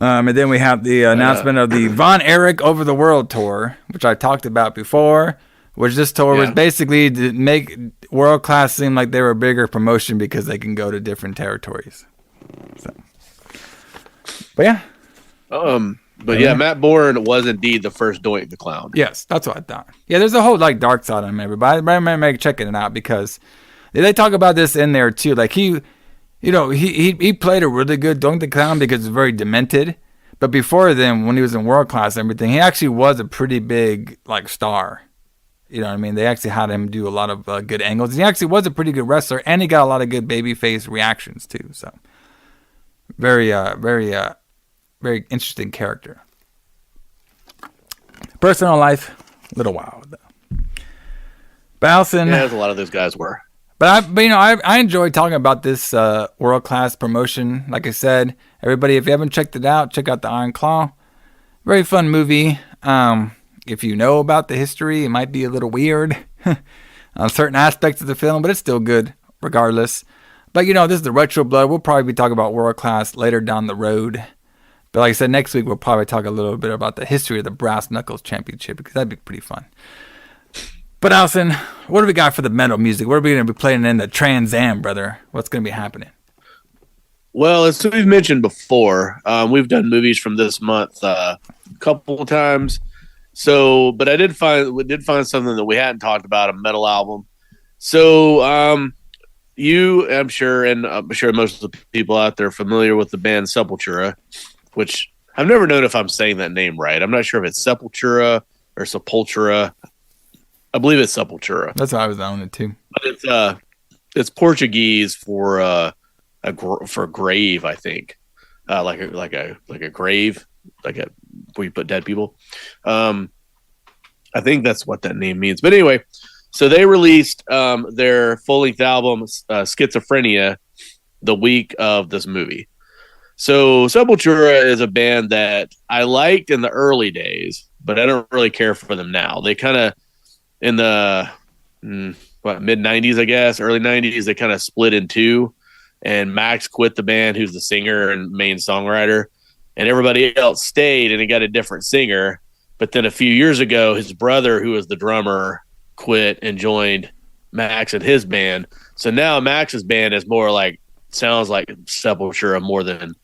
And then we have the announcement of the Von Erich Over the World Tour, which I talked about before, which this tour was basically to make World Class seem like they were a bigger promotion because they can go to different territories. So. But yeah. But yeah, Matt Borne was indeed the first Doink the Clown. Yes, that's what I thought. Yeah, there's a whole like dark side on him, everybody. I remember checking it out because they talk about this in there too. Like he played a really good Doink the Clown because he's very demented. But before then, when he was in World Class and everything, he actually was a pretty big like star. You know what I mean? They actually had him do a lot of good angles. He actually was a pretty good wrestler, and he got a lot of good babyface reactions too. So very interesting character. Personal life, a little wild though. But Alison, yeah, as a lot of those guys were. But I enjoy talking about this World Class promotion. Like I said, everybody, if you haven't checked it out, check out the Iron Claw. Very fun movie. If you know about the history, it might be a little weird on certain aspects of the film, but it's still good regardless. But this is the Retro Blood. We'll probably be talking about World Class later down the road. But like I said, next week we'll probably talk a little bit about the history of the Brass Knuckles Championship because that'd be pretty fun. But Alison, what do we got for the metal music? What are we going to be playing in the Trans Am, brother? What's going to be happening? Well, as we've mentioned before, we've done movies from this month a couple of times. So, but we did find something that we hadn't talked about, a metal album. So, I'm sure most of the people out there are familiar with the band Sepultura, which I've never known if I'm saying that name right. I'm not sure if it's Sepultura or Sepultura. I believe it's Sepultura. That's how I was on it too. But it's Portuguese for grave, I think. Like a grave, where you put dead people. I think that's what that name means. But anyway, so they released their full-length album Schizophrenia the week of this movie. So Sepultura is a band that I liked in the early days, but I don't really care for them now. They kind of, in the mid-90s, I guess, early 90s, they kind of split in two, and Max quit the band, who's the singer and main songwriter, and everybody else stayed, and he got a different singer. But then a few years ago, his brother, who was the drummer, quit and joined Max and his band. So now Max's band is more like, sounds like Sepultura more than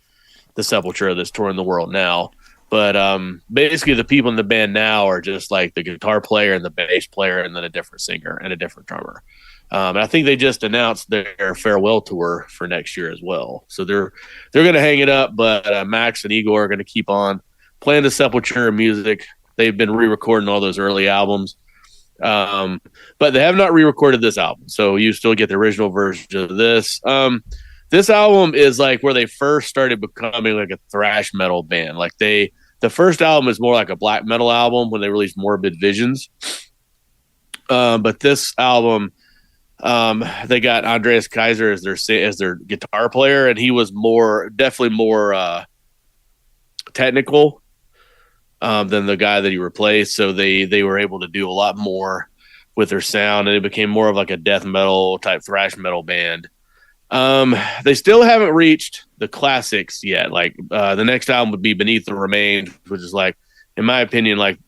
the Sepultura that's touring the world now. But basically the people in the band now are just like the guitar player and the bass player and then a different singer and a different drummer. And I think they just announced their farewell tour for next year as well. So they're going to hang it up, but Max and Igor are going to keep on playing the Sepultura music. They've been re-recording all those early albums. But they have not re-recorded this album. So you still get the original version of this. This album is like where they first started becoming like a thrash metal band. Like the first album is more like a black metal album when they released Morbid Visions. But this album, they got Andreas Kaiser as their guitar player, and he was definitely more technical than the guy that he replaced. So they were able to do a lot more with their sound, and it became more of like a death metal type thrash metal band. They still haven't reached the classics yet. Like the next album would be Beneath the Remains, which is like, in my opinion, like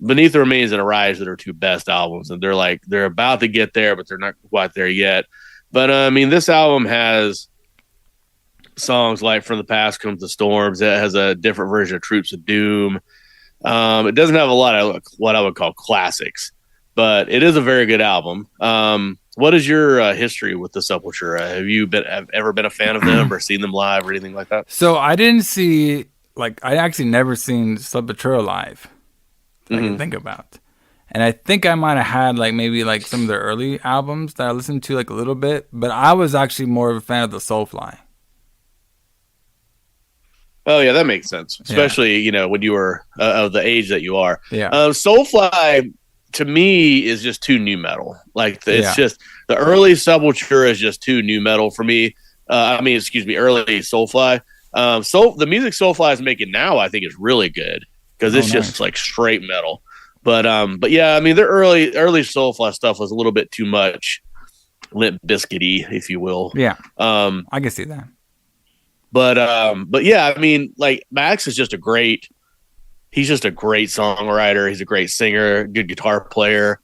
Beneath the Remains and Arise are their two best albums, and they're about to get there, but they're not quite there yet. But I mean, this album has songs like From the Past Comes the Storms. It has a different version of Troops of Doom. It doesn't have a lot of what I would call classics, but it is a very good album. What is your history with the Sepultura? Have ever been a fan of them or seen them live or anything like that? So I didn't see, like, I actually never seen Sepultura live. I can think about. And I think I might have had like maybe like some of their early albums that I listened to like a little bit, but I was actually more of a fan of the Soulfly. Oh yeah, that makes sense. Especially when you were of the age that you are. Yeah. Soulfly to me is just too new metal. Like it's just the early Sepultura is just too new metal for me. Early Soulfly. So the music Soulfly is making now, I think, is really good because it's just like straight metal. But yeah, I mean, their early Soulfly stuff was a little bit too much Limp Bizkit-y, if you will. Yeah. I can see that. But yeah, I mean, like Max is just he's just a great songwriter. He's a great singer, good guitar player.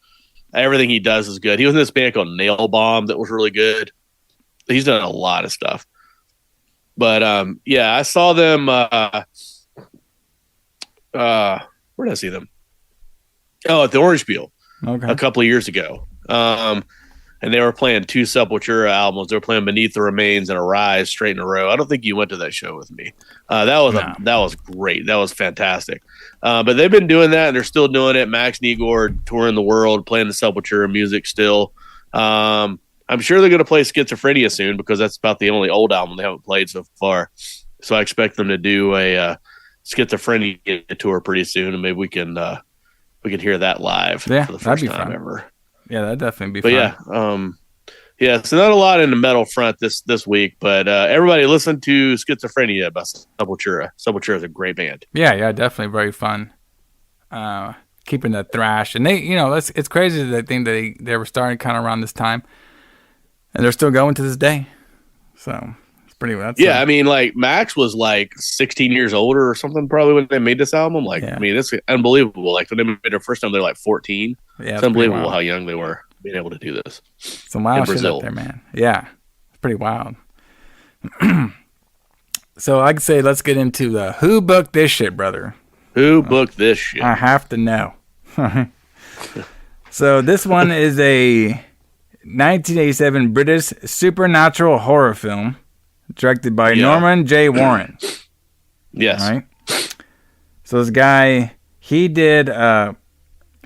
Everything he does is good. He was in this band called Nail Bomb that was really good. He's done a lot of stuff. But yeah, I saw them. Where did I see them? Oh, at the Orange Peel a couple of years ago. And they were playing two Sepultura albums. They were playing Beneath the Remains and Arise straight in a row. I don't think you went to that show with me. That was great. That was fantastic. But they've been doing that, and they're still doing it. Max Negord touring the world, playing the Sepultura music still. I'm sure they're going to play Schizophrenia soon because that's about the only old album they haven't played so far. So I expect them to do a Schizophrenia tour pretty soon, and maybe we can hear that live for the first time ever. Yeah, that'd definitely be fun. Yeah, so not a lot in the metal front this week, but everybody listen to Schizophrenia by Sepultura. Sepultura is a great band. Yeah, definitely very fun. Keeping the thrash, and it's crazy that I think they were starting kind of around this time, and they're still going to this day. So it's pretty. I mean, like Max was like 16 years older or something probably when they made this album. Like, I mean, it's unbelievable. Like when they made their first time, they're like 14. Yeah, it's unbelievable how young they were being able to do this. Some wild shit up there, man. Yeah, it's pretty wild. So I'd say let's get into the who booked this shit, brother. Who booked this shit? I have to know. So this one is a 1987 British supernatural horror film directed by Norman J. Warren. Yes. All right. So this guy, he did...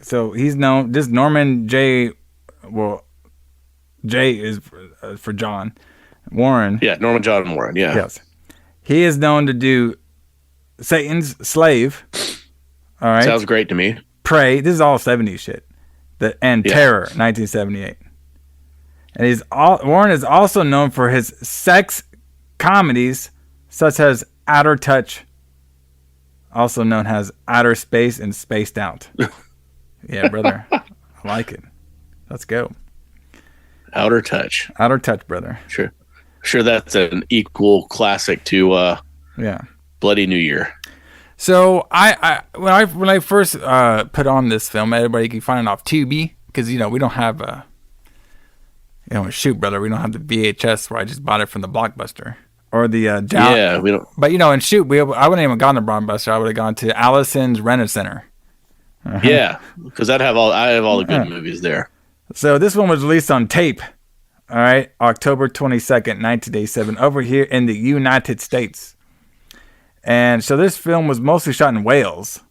So he's known, this Norman J. Well, J is for John. Warren. Yeah, Norman John Warren, yeah. Yes. He is known to do Satan's Slave. All right. Sounds great to me. Prey. This is all 70s shit. And Terror, 1978. And Warren is also known for his sex comedies, such as Outer Touch, also known as Outer Space and Spaced Out. Yeah, brother. I like it. Let's go. Outer Touch. Outer Touch, brother. Sure that's an equal classic to Bloody New Year. So when I first put on this film, everybody can find it off TV because we don't have shoot, brother. We don't have the VHS where I just bought it from the Blockbuster or the we don't. But in shoot, I wouldn't even gone to Blockbuster. I would have gone to Alison's Rent-A-Center. Yeah, because I have all the good movies there. So this one was released on tape. All right, October 22nd, 1987, over here in the United States. And so this film was mostly shot in Wales.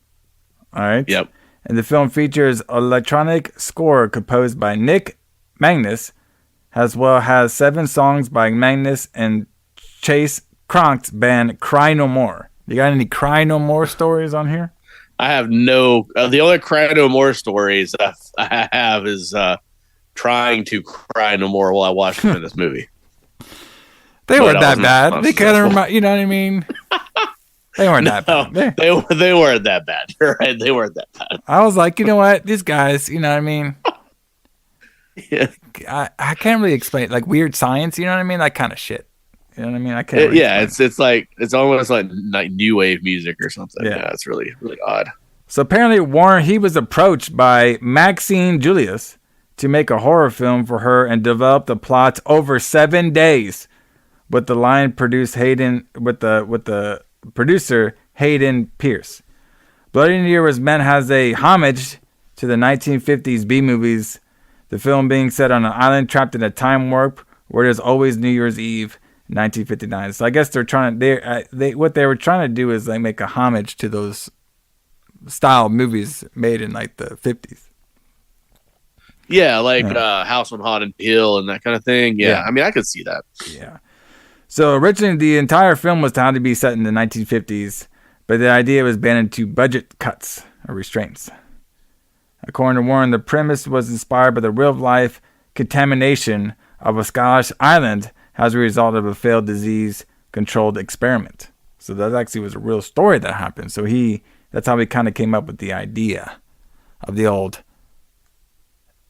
All right. Yep. And the film features electronic score composed by Nick Magnus, as well as 7 songs by Magnus and Chase Cronk's band Cry No More. You got any Cry No More stories on here? I have no. The only Cry No More stories I have is trying to cry no more while I watched them in this movie. They weren't that bad. They kind of remind, you know what I mean? They weren't that bad. They weren't that bad. You're right. They weren't that bad. I was like, you know what? These guys, you know what I mean? Yeah. I can't really explain, like weird science, you know what I mean? That kind of shit. You know what I mean? I can't. Really it's almost like new wave music or something. Yeah, it's really really odd. So apparently Warren, he was approached by Maxine Julius to make a horror film for her and developed the plot over 7 days with the line produced with the producer Hayden Pierce. Bloody New Year was meant as a homage to the 1950s B-movies, the film being set on an island trapped in a time warp where there's always New Year's Eve, 1959. So I guess what they were trying to do is like make a homage to those style movies made in like the 50s. Yeah, like House on Haunted Hill and that kind of thing. Yeah, I mean, I could see that. Yeah. So originally, the entire film was to be set in the 1950s, but the idea was banned into budget cuts or restraints. According to Warren, the premise was inspired by the real-life contamination of a Scottish island as a result of a failed disease-controlled experiment. So that actually was a real story that happened. So that's how he kind of came up with the idea of the old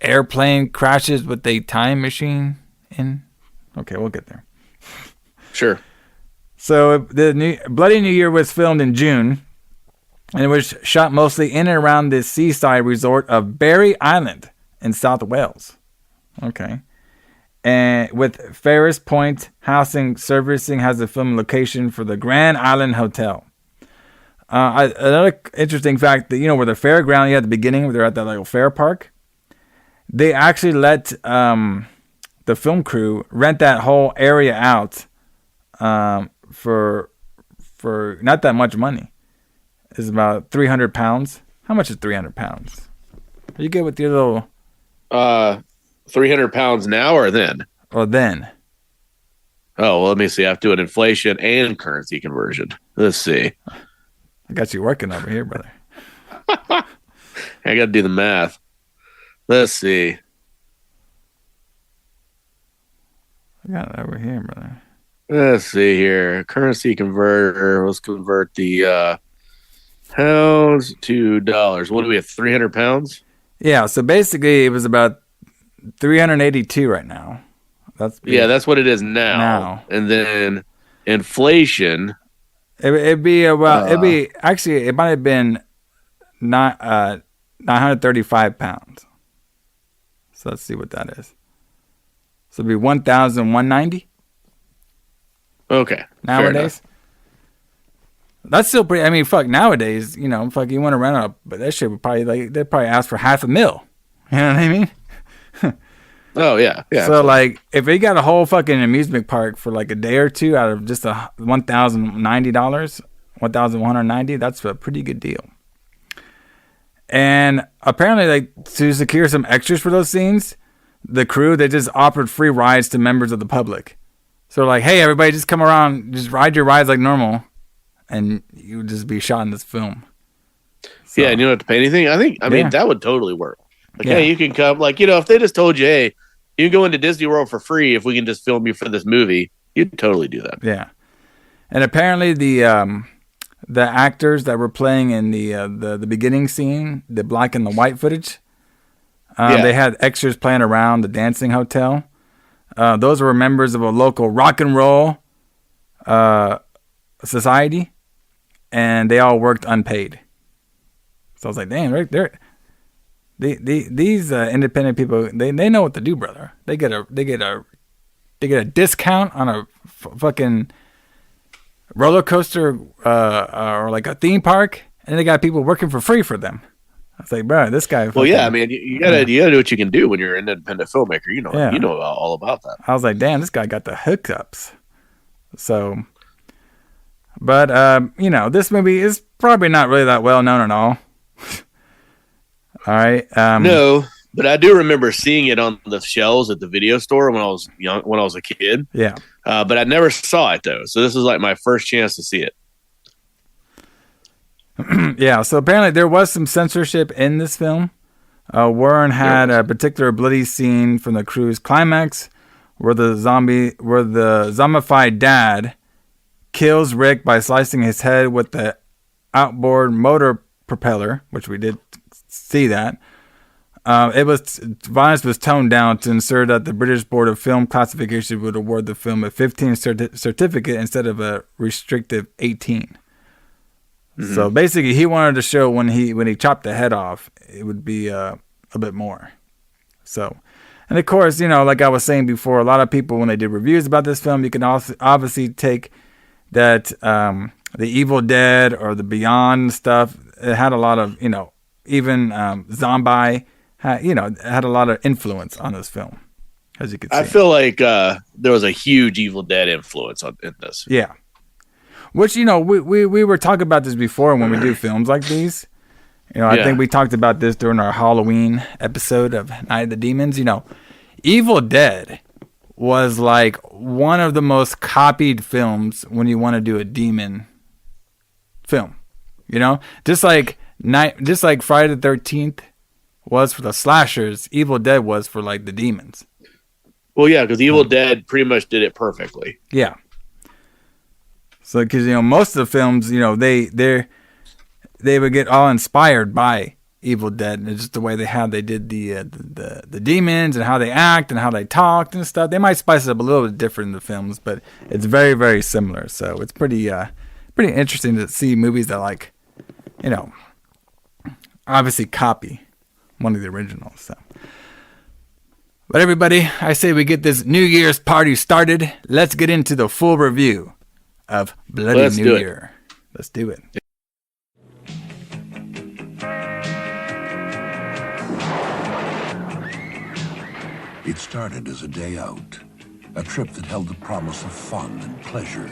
airplane crashes with a time machine in. Okay, we'll get there. Sure. So Bloody New Year was filmed in June, and it was shot mostly in and around the seaside resort of Barry Island in South Wales. Okay. And with Ferris Point Housing servicing has the film location for the Grand Island Hotel. Another interesting fact that, where the fairground, at the beginning, where they're at that little fair park, they actually let the film crew rent that whole area out for not that much money. It's about 300 pounds. How much is 300 pounds? Are you good with your little 300 pounds now or then? Or then. Oh, well, let me see. I have to do an inflation and currency conversion. Let's see. I got you working over here, brother. I got to do the math. Let's see. I got it over here, brother. Let's see here. Currency converter. Let's convert the pounds to dollars. What do we have? 300 pounds? Yeah. So basically, it was about 382 right now. That's what it is now. And then inflation. It'd be about. Actually, it might have been 935 pounds. So let's see what that is. So it'd be 1,190. Okay. Nowadays. That's still pretty. I mean, fuck. Nowadays, you want to rent up, but that shit would probably they'd probably ask for $500,000. You know what I mean? Oh yeah. So like, if they got a whole fucking amusement park for like a day or two out of just $1,090, $1,190, that's a pretty good deal. And apparently, like, to secure some extras for those scenes, the crew, they just offered free rides to members of the public. So like, hey, everybody, just come around, just ride your rides like normal, and you would just be shot in this film. So, yeah, and you don't have to pay anything. I mean, that would totally work. Like, hey, you can come. Like, if they just told you, hey, you can go into Disney World for free if we can just film you for this movie, you'd totally do that. Yeah. And apparently the actors that were playing in the beginning scene, the black and the white footage, they had extras playing around the dancing hotel. Those were members of a local rock and roll society, and they all worked unpaid. So I was like, damn, these independent people, they know what to do, brother. They get a discount on a fucking roller coaster or like a theme park, and they got people working for free for them. I was like, bro, this guy. Well, yeah, I mean, you gotta do what you can do when you're an independent filmmaker. You know all about that. I was like, damn, this guy got the hookups. So, but this movie is probably not really that well known at all. All right. No, but I do remember seeing it on the shelves at the video store when I was young, when I was a kid. Yeah. But I never saw it though, so this was like my first chance to see it. Yeah. So apparently there was some censorship in this film. Warren had a particular bloody scene from the crew's climax, where the zombified dad kills Rick by slicing his head with the outboard motor propeller, which we did see that. Violence was toned down to ensure that the British Board of Film Classification would award the film a 15 certificate instead of a restrictive 18. Mm-hmm. So basically, he wanted to show when he chopped the head off, it would be a bit more. So, and of course, like I was saying before, a lot of people when they did reviews about this film, you can also obviously take that the Evil Dead or the Beyond stuff. It had a lot of even Zombie. Had a lot of influence on this film, as you can see. I feel like there was a huge Evil Dead influence in this. Yeah. Which, we were talking about this before when we do films like these. I think we talked about this during our Halloween episode of Night of the Demons. Evil Dead was like one of the most copied films when you want to do a demon film. Just like Friday the 13th was for the slashers, Evil Dead was for like the demons. Well, yeah, because Evil Dead pretty much did it perfectly. Yeah. So, because most of the films, they would get all inspired by Evil Dead, and it's just the way they did the demons and how they act and how they talked and stuff. They might spice it up a little bit different in the films, but it's very, very similar. So it's pretty interesting to see movies that obviously copy one of the originals. So, but everybody, I say we get this New Year's party started. Let's get into the full review of Bloody New Year. Let's do it. It started as a day out, a trip that held the promise of fun and pleasure.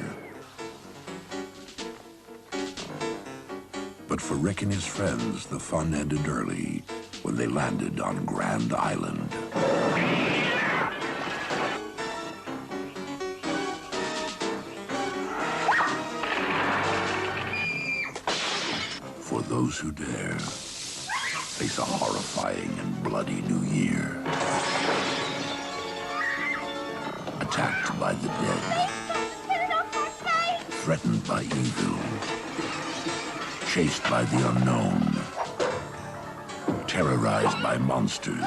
But for Rick and his friends, the fun ended early when they landed on Grand Island. For those who dare face a horrifying and bloody new year. Attacked by the dead. Threatened by evil. Chased by the unknown. Terrorized by monsters.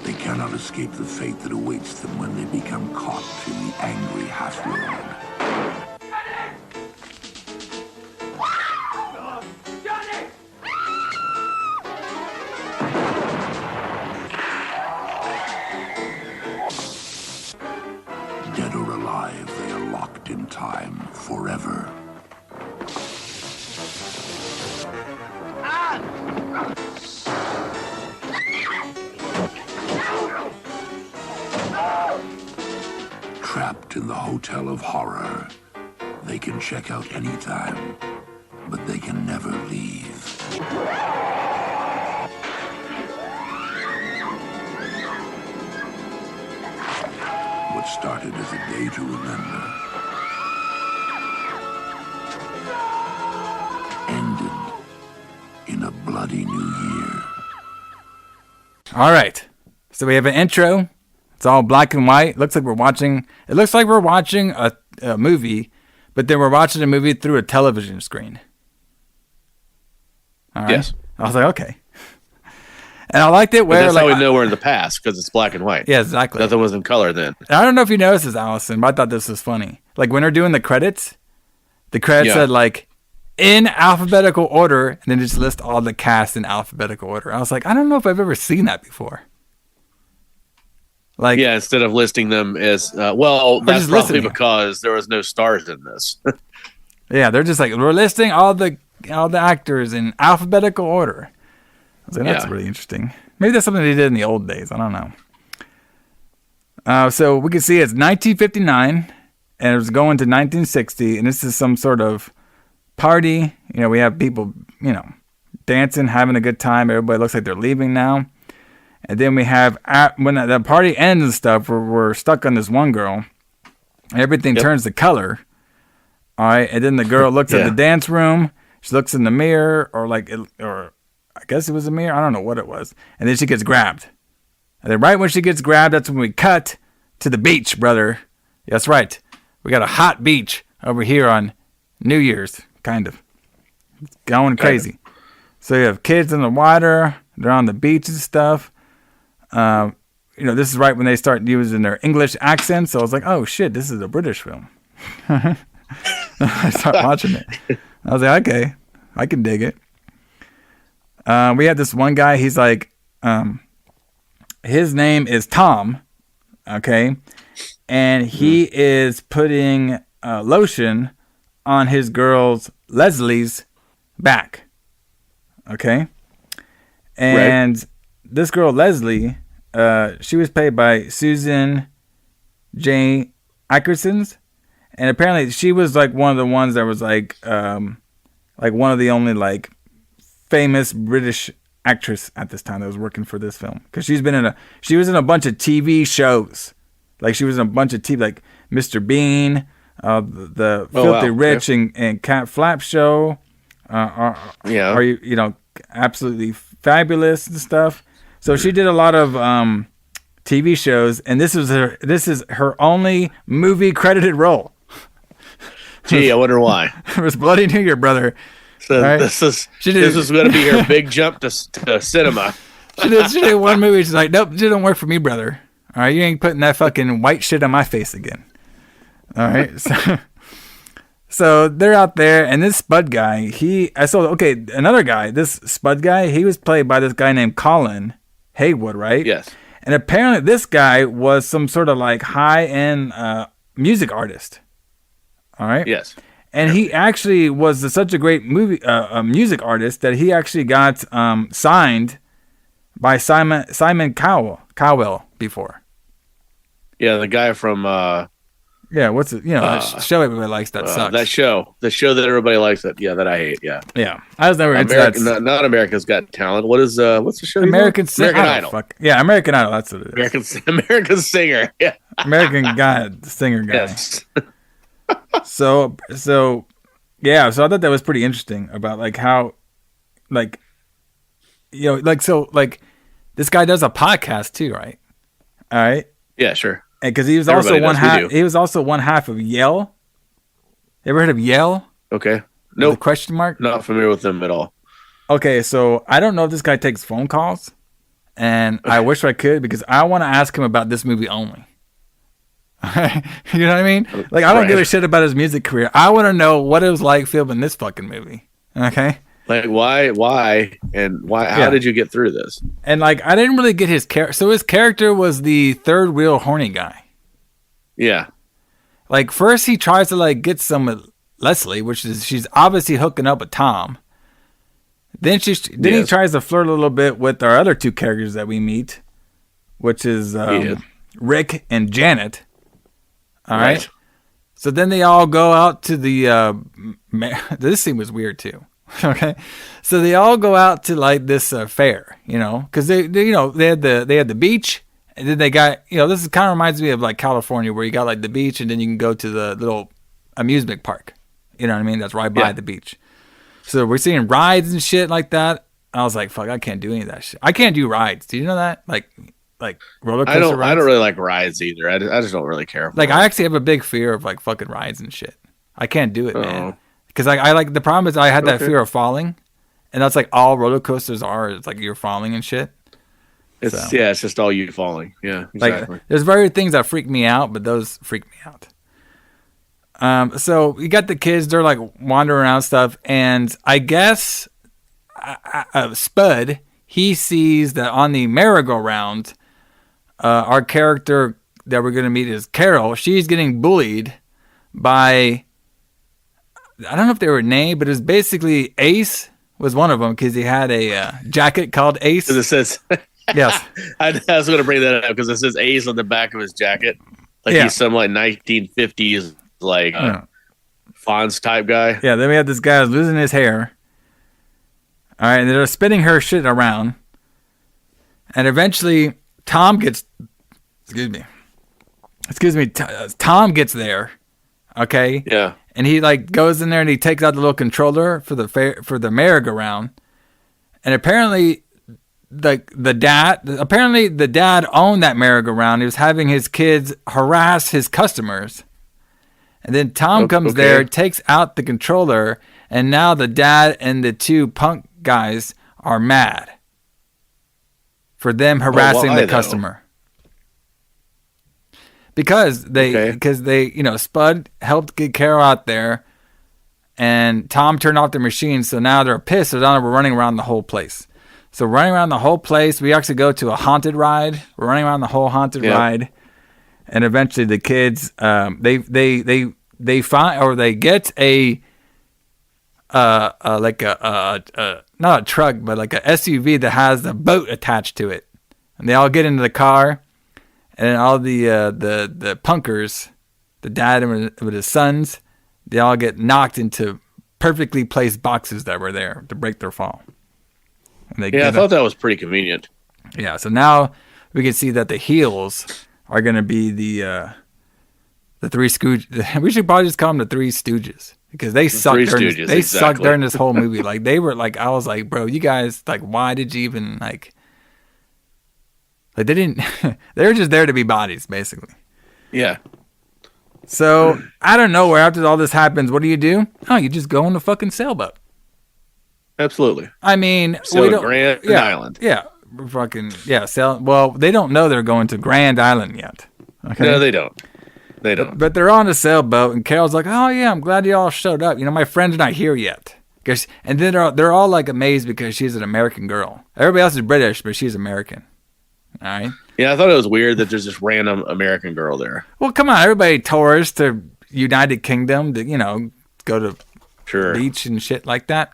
They cannot escape the fate that awaits them when they become caught in the angry half-world. Dead or alive, they are locked in time forever. Trapped in the Hotel of Horror, they can check out anytime, but they can never leave. What started as a day to remember ended in a bloody new year. All right, so we have an intro. It's all black and white. It looks like we're watching a movie, but then we're watching a movie through a television screen. All right. Yes. I was like, okay. And I liked it where that's how we know we're in the past, because it's black and white. Yeah, exactly. Nothing was in color then. And I don't know if you noticed this, Alison, but I thought this was funny. Like when they're doing the credits said like in alphabetical order, and then just list all the cast in alphabetical order. I was like, I don't know if I've ever seen that before. Like, yeah, instead of listing them as that's probably because there was no stars in this. Yeah, they're just like, we're listing all the actors in alphabetical order. I was like, that's really interesting. Maybe that's something they did in the old days. I don't know. So we can see it's 1959, and it was going to 1960, and this is some sort of party. We have people, dancing, having a good time. Everybody looks like they're leaving now. And then we have, when the party ends and stuff, we're stuck on this one girl. Everything turns to color. All right. And then the girl looks at the dance room. She looks in the mirror, or I guess it was a mirror. I don't know what it was. And then she gets grabbed. And then right when she gets grabbed, that's when we cut to the beach, brother. That's right. We got a hot beach over here on New Year's, kind of. It's going crazy. So you have kids in the water. They're on the beach and stuff. This is right when they start using their English accent. So I was like, oh, shit, this is a British film. I started watching it. I was like, okay, I can dig it. We had this one guy. He's like, his name is Tom. Okay. And he is putting lotion on his girl's Lesley's back. Okay. And this girl, Lesley, she was played by Susan J. Ackersons. And apparently she was like one of the ones that was like one of the only like famous British actress at this time that was working for this film. Because she was in a bunch of TV shows. Like she was in a bunch of TV, like Mr. Bean, the Filthy Rich and Cat Flap Show. Are you absolutely fabulous and stuff. So she did a lot of TV shows, and this is her only movie credited role. Gee, I wonder why. It was Bloody New Year, brother. So right? This is going to be her big jump to cinema. She did one movie. She's like, nope, it didn't work for me, brother. All right, you ain't putting that fucking white shit on my face again. All right, so they're out there, and this Spud guy, another guy, this Spud guy, he was played by this guy named Colin Haywood, right? Yes. And apparently this guy was some sort of like high-end music artist. All right? Yes. And he actually was such a great music artist that he actually got signed by Simon Cowell before. Yeah, the guy from what's it? That show everybody likes that sucks. The show that everybody likes that I hate. Yeah. I was never into that. Not America's Got Talent. What's the show? American Idol. Fuck. Yeah, American Idol. That's what it is. American Singer. Yeah. American guy, singer guy. Yes. So I thought that was pretty interesting about like how, like, this guy does a podcast too, right? All right. Yeah, sure. Because he was also one half. He was also one half of Yell. You ever heard of Yell? Okay. No nope. Question mark. Not familiar with them at all. Okay, so I don't know if this guy takes phone calls, and I wish I could because I want to ask him about this movie only. You know what I mean? Like I don't give a shit about his music career. I want to know what it was like filming this fucking movie. Okay. Like why, and why? How did you get through this? And like, I didn't really get his character. So his character was the third wheel horny guy. Yeah. Like first he tries to like get some with Lesley, which is she's obviously hooking up with Tom. Then he tries to flirt a little bit with our other two characters that we meet, which is Rick and Janet. All right. So then they all go out to the. This scene was weird too. Okay, so they all go out to like this fair, because they had the beach, and then they got this kind of reminds me of like California where you got like the beach, and then you can go to the little amusement park, you know what I mean? That's right by the beach. So we're seeing rides and shit like that. I was like, fuck, I can't do any of that shit. I can't do rides. Do you know that? Like roller coaster rides? I don't really like rides either. I just don't really care for I actually have a big fear of like fucking rides and shit. I can't do it, man. Because I like the problem is I had that fear of falling, and that's like all roller coasters are. It's like you're falling and shit. It's just all you falling. Yeah, exactly. Like there's very things that freak me out, but those freak me out. So you got the kids; they're like wandering around stuff, and I guess Spud he sees that on the merry-go-round, our character that we're gonna meet is Carol. She's getting bullied by. I don't know if they were named, but it was basically Ace was one of them because he had a jacket called Ace. It says, yes. I was going to bring that up because it says Ace on the back of his jacket. Like he's some like 1950s like Fonz type guy. Yeah, then we had this guy who's losing his hair. All right, and they're spinning her shit around. And eventually Tom gets, Tom gets there. Okay. Yeah. And he like goes in there and he takes out the little controller for the merry-go-round. And apparently the dad owned that merry-go-round. He was having his kids harass his customers. And then Tom comes there, takes out the controller, and now the dad and the two punk guys are mad for them harassing the customer. Because they, Spud helped get Carol out there, and Tom turned off the machine, so now they're pissed. So now we're running around the whole place. So running around the whole place, we actually go to a haunted ride. We're running around the whole haunted ride, and eventually the kids, they find, or they get not a truck, but like a SUV that has a boat attached to it, and they all get into the car. And all the punkers, the dad with his sons, they all get knocked into perfectly placed boxes that were there to break their fall. And I thought that was pretty convenient. Yeah, so now we can see that the heels are going to be the Three Stooges. We should probably just call them the Three Stooges because they sucked. Sucked during this whole movie. Like they were like, I was like, bro, you guys, like, why did you even like they didn't. They were just there to be bodies, basically. Yeah. So I don't know where after all this happens, what do? Oh, you just go on the fucking sailboat. Absolutely. I mean, we don't, Grand Island. Yeah, sail. Well, they don't know they're going to Grand Island yet. Okay? No, they don't. They don't. But they're on a sailboat, and Carol's like, "Oh yeah, I'm glad you all showed up. You know, my friend's not here yet." And then they're all like amazed because she's an American girl. Everybody else is British, but she's American. All right. Yeah, I thought it was weird that there's this random American girl there. Well, come on, everybody tours to United Kingdom to go to beach and shit like that.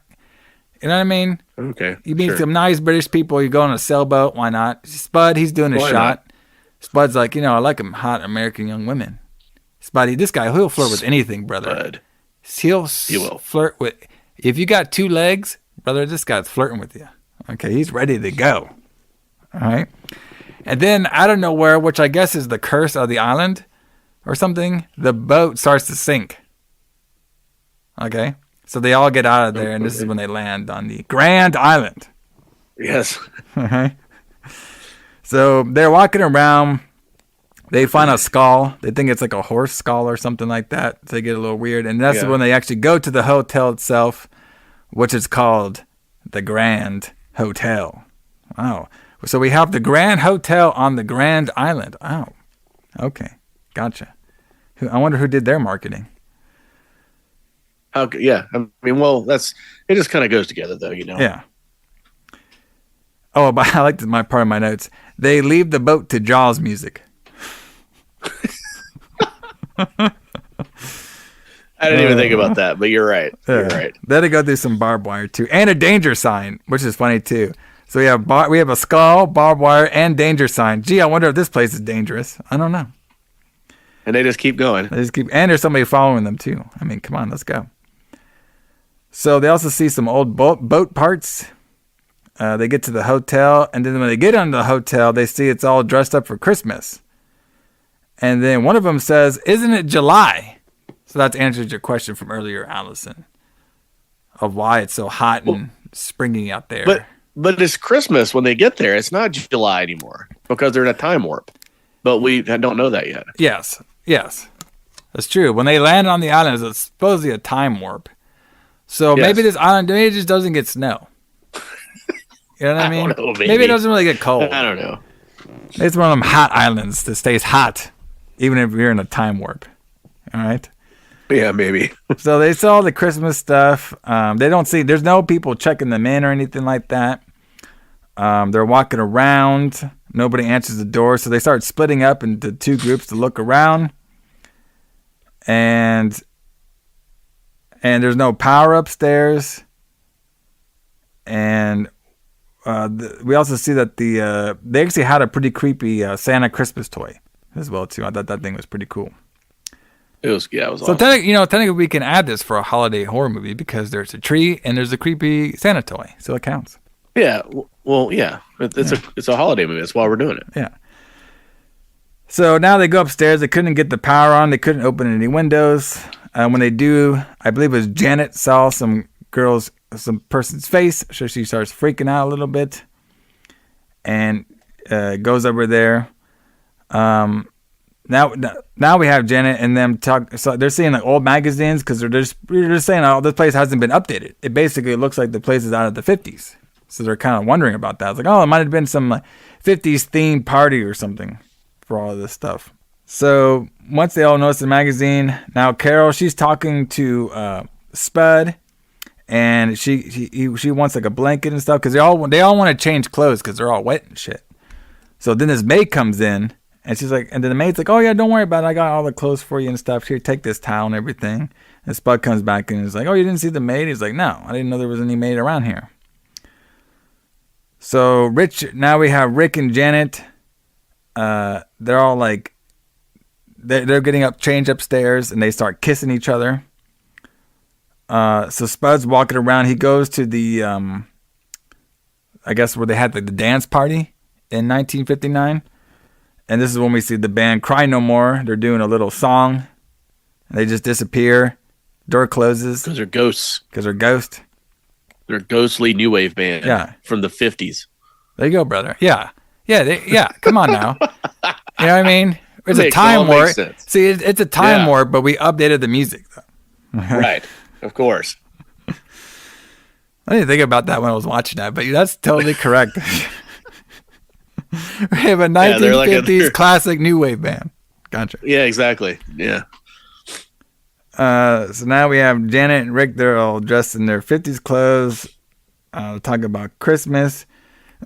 You know what I mean? Okay. You meet some nice British people. You go on a sailboat. Why not? Spud, he's doing a shot. Not? Spud's like, I like him hot American young women. Spuddy, this guy, he'll flirt with anything, brother. Spud. He will flirt with. If you got two legs, brother, this guy's flirting with you. Okay, he's ready to go. All right. And then out of nowhere, which I guess is the curse of the island or something, the boat starts to sink. Okay. So they all get out of there, and this is when they land on the Grand Island. Yes. Okay. So they're walking around. They find a skull. They think it's like a horse skull or something like that. So they get a little weird. And that's when they actually go to the hotel itself, which is called the Grand Hotel. Wow. So we have the Grand Hotel on the Grand Island. Oh, okay. Gotcha. I wonder who did their marketing. Okay, yeah. I mean, well, it just kind of goes together, though, Yeah. Oh, but I like my part of my notes. They leave the boat to Jaws music. I didn't even think about that, but you're right. You're right. Then they go through some barbed wire, too. And a danger sign, which is funny, too. So we have a skull, barbed wire, and danger sign. Gee, I wonder if this place is dangerous. I don't know. And they just keep going. And there's somebody following them, too. I mean, come on, let's go. So they also see some old boat parts. They get to the hotel, and then when they get into the hotel, they see it's all dressed up for Christmas. And then one of them says, "Isn't it July?" So that's answered your question from earlier, Alison, of why it's so hot and springy out there. But it's Christmas when they get there. It's not July anymore because they're in a time warp. But we don't know that yet. Yes. That's true. When they land on the island, it's supposedly a time warp. So maybe this island, maybe it just doesn't get snow. You know what I mean? Don't know, maybe it doesn't really get cold. I don't know. It's one of them hot islands that stays hot, even if you're in a time warp. All right? Yeah, maybe. So they saw the Christmas stuff. There's no people checking them in or anything like that. They're walking around. Nobody answers the door. So they start splitting up into two groups to look around. And there's no power upstairs. And we also see that they actually had a pretty creepy Santa Christmas toy as well, too. I thought that thing was pretty cool. It was so awesome. Technically we can add this for a holiday horror movie because there's a tree and there's a creepy Santa toy, so it counts. Yeah, well, yeah, it's a holiday movie. That's why we're doing it. Yeah. So now they go upstairs. They couldn't get the power on. They couldn't open any windows. When they do, I believe it was Janet saw some person's face. So she starts freaking out a little bit and goes over there. Now we have Janet and them talk. So they're seeing like old magazines because they're just saying, oh, this place hasn't been updated. It basically looks like the place is out of the 50s. So they're kind of wondering about that. It's like, oh, it might have been some like 50s themed party or something for all of this stuff. So once they all notice the magazine, now Carol, she's talking to Spud, and she wants like a blanket and stuff because they all want to change clothes because they're all wet and shit. So then this maid comes in. And she's like, and then the maid's like, oh yeah, don't worry about it. I got all the clothes for you and stuff. Here, take this towel and everything. And Spud comes back and is like, oh, you didn't see the maid? He's like, no, I didn't know there was any maid around here. So now we have Rick and Janet. They're all like, they're getting changed upstairs and they start kissing each other. So Spud's walking around. He goes to the, I guess where they had the dance party in 1959. And this is when we see the band Cry No More. They're doing a little song. And they just disappear. Door closes. Because they're ghosts. They're a ghostly new wave band from the 50s. There you go, brother. Yeah. Come on now. You know what I mean? It's a time warp. See, it's a time warp, but we updated the music, though. Right. Of course. I didn't think about that when I was watching that, but that's totally correct. We have a 1950s classic new wave band. Gotcha. Yeah, exactly. Yeah. So now we have Janet and Rick. They're all dressed in their 50s clothes. Talking about Christmas.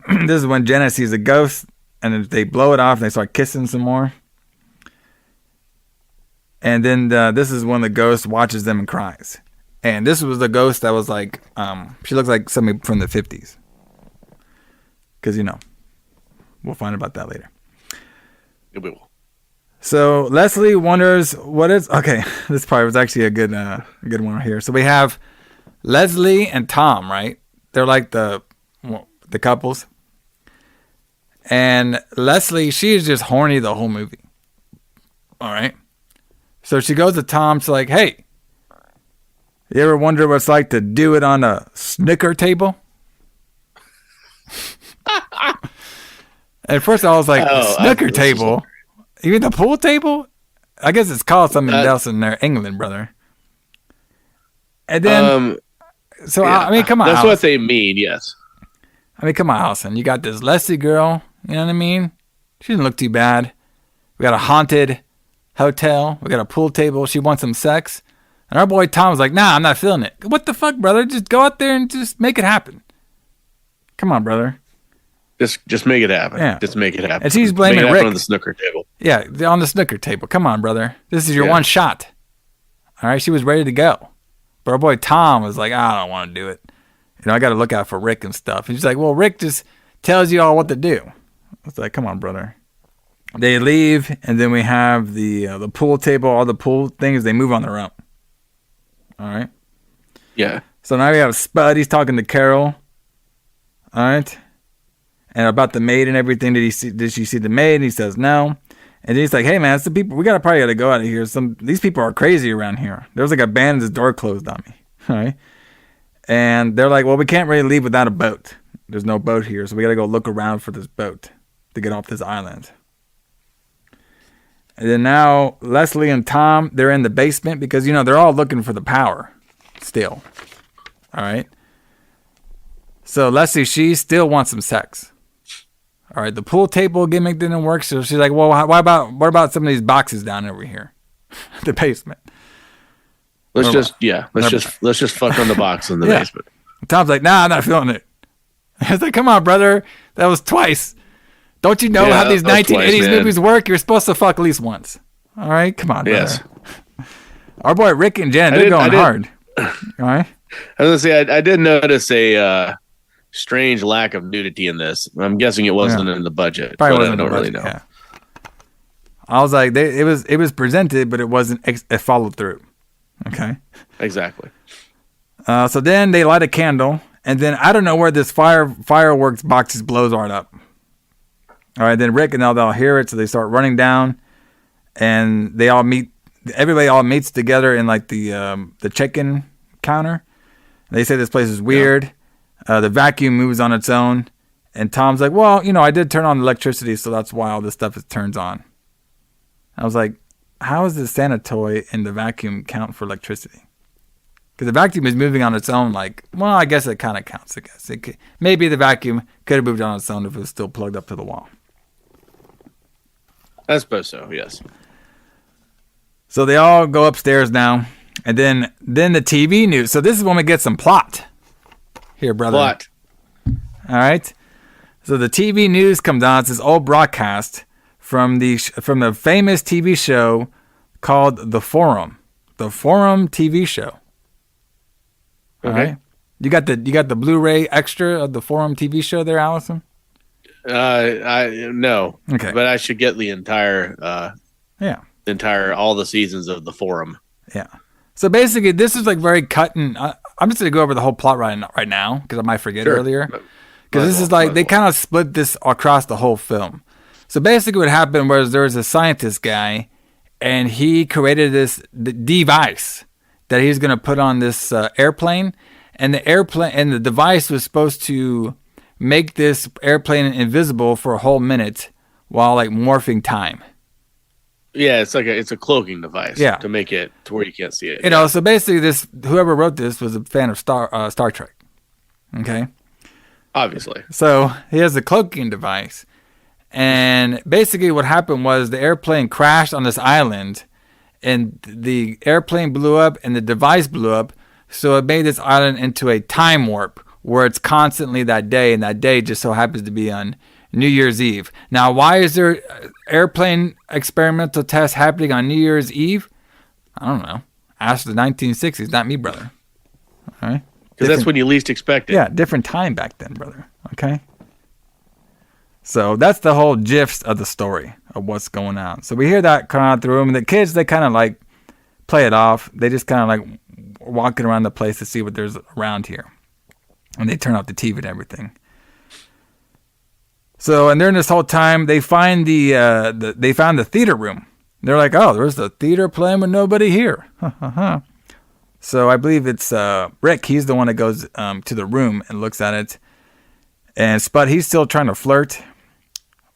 This is when Janet sees a ghost, and they blow it off, and they start kissing some more. And then this is when the ghost watches them and cries. And this was the ghost that was like, she looks like somebody from the 50s. Because, we'll find about that later. We will. So Lesley wonders what is... Okay, this part was actually a good one here. So we have Lesley and Tom, right? They're like the couples. And Lesley, she is just horny the whole movie. All right? So she goes to Tom. She's like, hey, you ever wonder what it's like to do it on a snooker table? At first I was like, snooker table? You mean the pool table? I guess it's called something else in there, England, brother. And then, I mean, come on. That's what they mean, yes. I mean, come on, Alison. You got this Lesley girl, you know what I mean? She didn't look too bad. We got a haunted hotel. We got a pool table. She wants some sex. And our boy Tom was like, nah, I'm not feeling it. What the fuck, brother? Just go out there and just make it happen. Come on, brother. Just make it happen. Yeah. Just make it happen. And she's blaming Rick on the snooker table. Yeah, on the snooker table. Come on, brother. This is your one shot. All right, she was ready to go. But our boy Tom was like, I don't want to do it. I got to look out for Rick and stuff. And she's like, well, Rick just tells you all what to do. It's like, come on, brother. They leave, and then we have the pool table, all the pool things. They move on their own. All right? Yeah. So now we have Spud. He's talking to Carol. All right? And about the maid and everything. Did she see the maid? And he says no. And then he's like, hey, man, it's the people. We probably got to go out of here. These people are crazy around here. There was like a band and this door closed on me. All right? And they're like, well, we can't really leave without a boat. There's no boat here. So we got to go look around for this boat to get off this island. And then now Lesley and Tom, they're in the basement because, they're all looking for the power still. All right? So Lesley, she still wants some sex. All right, the pool table gimmick didn't work, so she's like, well, what about some of these boxes down over here? The basement. Let's just fuck on the box in the basement. Tom's like, nah, I'm not feeling it. I was like, come on, brother. That was twice. Don't you know how these 1980s movies work? You're supposed to fuck at least once. All right, come on, brother. Yes. Our boy Rick and Jen, they're going hard. All right. I was gonna say I did notice a strange lack of nudity in this. I'm guessing it wasn't in the budget. Probably but wasn't I don't really budget, know. Yeah. I was like, it was presented, but it wasn't it followed through. Okay. Exactly. So then they light a candle, and then I don't know where this fireworks box just blows right up. All right, then Rick and they'll hear it, so they start running down, and they all meet. Everybody all meets together in like the check-in counter. They say this place is weird. Yeah. The vacuum moves on its own, and Tom's like, "Well, I did turn on the electricity, so that's why all this stuff turns on." I was like, "How is the Santa toy and the vacuum count for electricity?" Because the vacuum is moving on its own. Like, well, I guess it kind of counts. I guess maybe the vacuum could have moved on its own if it was still plugged up to the wall. I suppose so. Yes. So they all go upstairs now, and then the TV news. So this is when we get some plot. Here, brother. Plot. All right. So the TV news comes on. It's this old broadcast from the famous TV show called The Forum. The Forum TV show. All right. You got the Blu-ray extra of the Forum TV show there, Alison? No. Okay. But I should get the entire all the seasons of the Forum. Yeah. So basically, this is like very cut and I'm just gonna go over the whole plot right now because I might forget earlier. Because this is like they kind of split this across the whole film. So basically, what happened was there was a scientist guy, and he created this device that he's gonna put on this airplane, and the device was supposed to make this airplane invisible for a whole minute while like morphing time. Yeah, it's a cloaking device. Yeah. To make it to where you can't see it. So basically, whoever wrote this was a fan of Star Trek. Okay. Obviously. So he has a cloaking device, and basically what happened was the airplane crashed on this island, and the airplane blew up, and the device blew up. So it made this island into a time warp where it's constantly that day, and that day just so happens to be on New Year's Eve. Now, why is there airplane experimental tests happening on New Year's Eve? I don't know. Ask the 1960s, not me, brother. All right? Because that's when you least expect it. Yeah, different time back then, brother. Okay? So that's the whole gist of the story of what's going on. So we hear that coming out the room, and the kids, they kind of like play it off. They just kind of like walking around the place to see what there's around here. And they turn off the TV and everything. So, and during this whole time, they find they found the theater room. They're like, oh, there's the theater playing with nobody here. So I believe it's Rick. He's the one that goes to the room and looks at it. And Spud, he's still trying to flirt.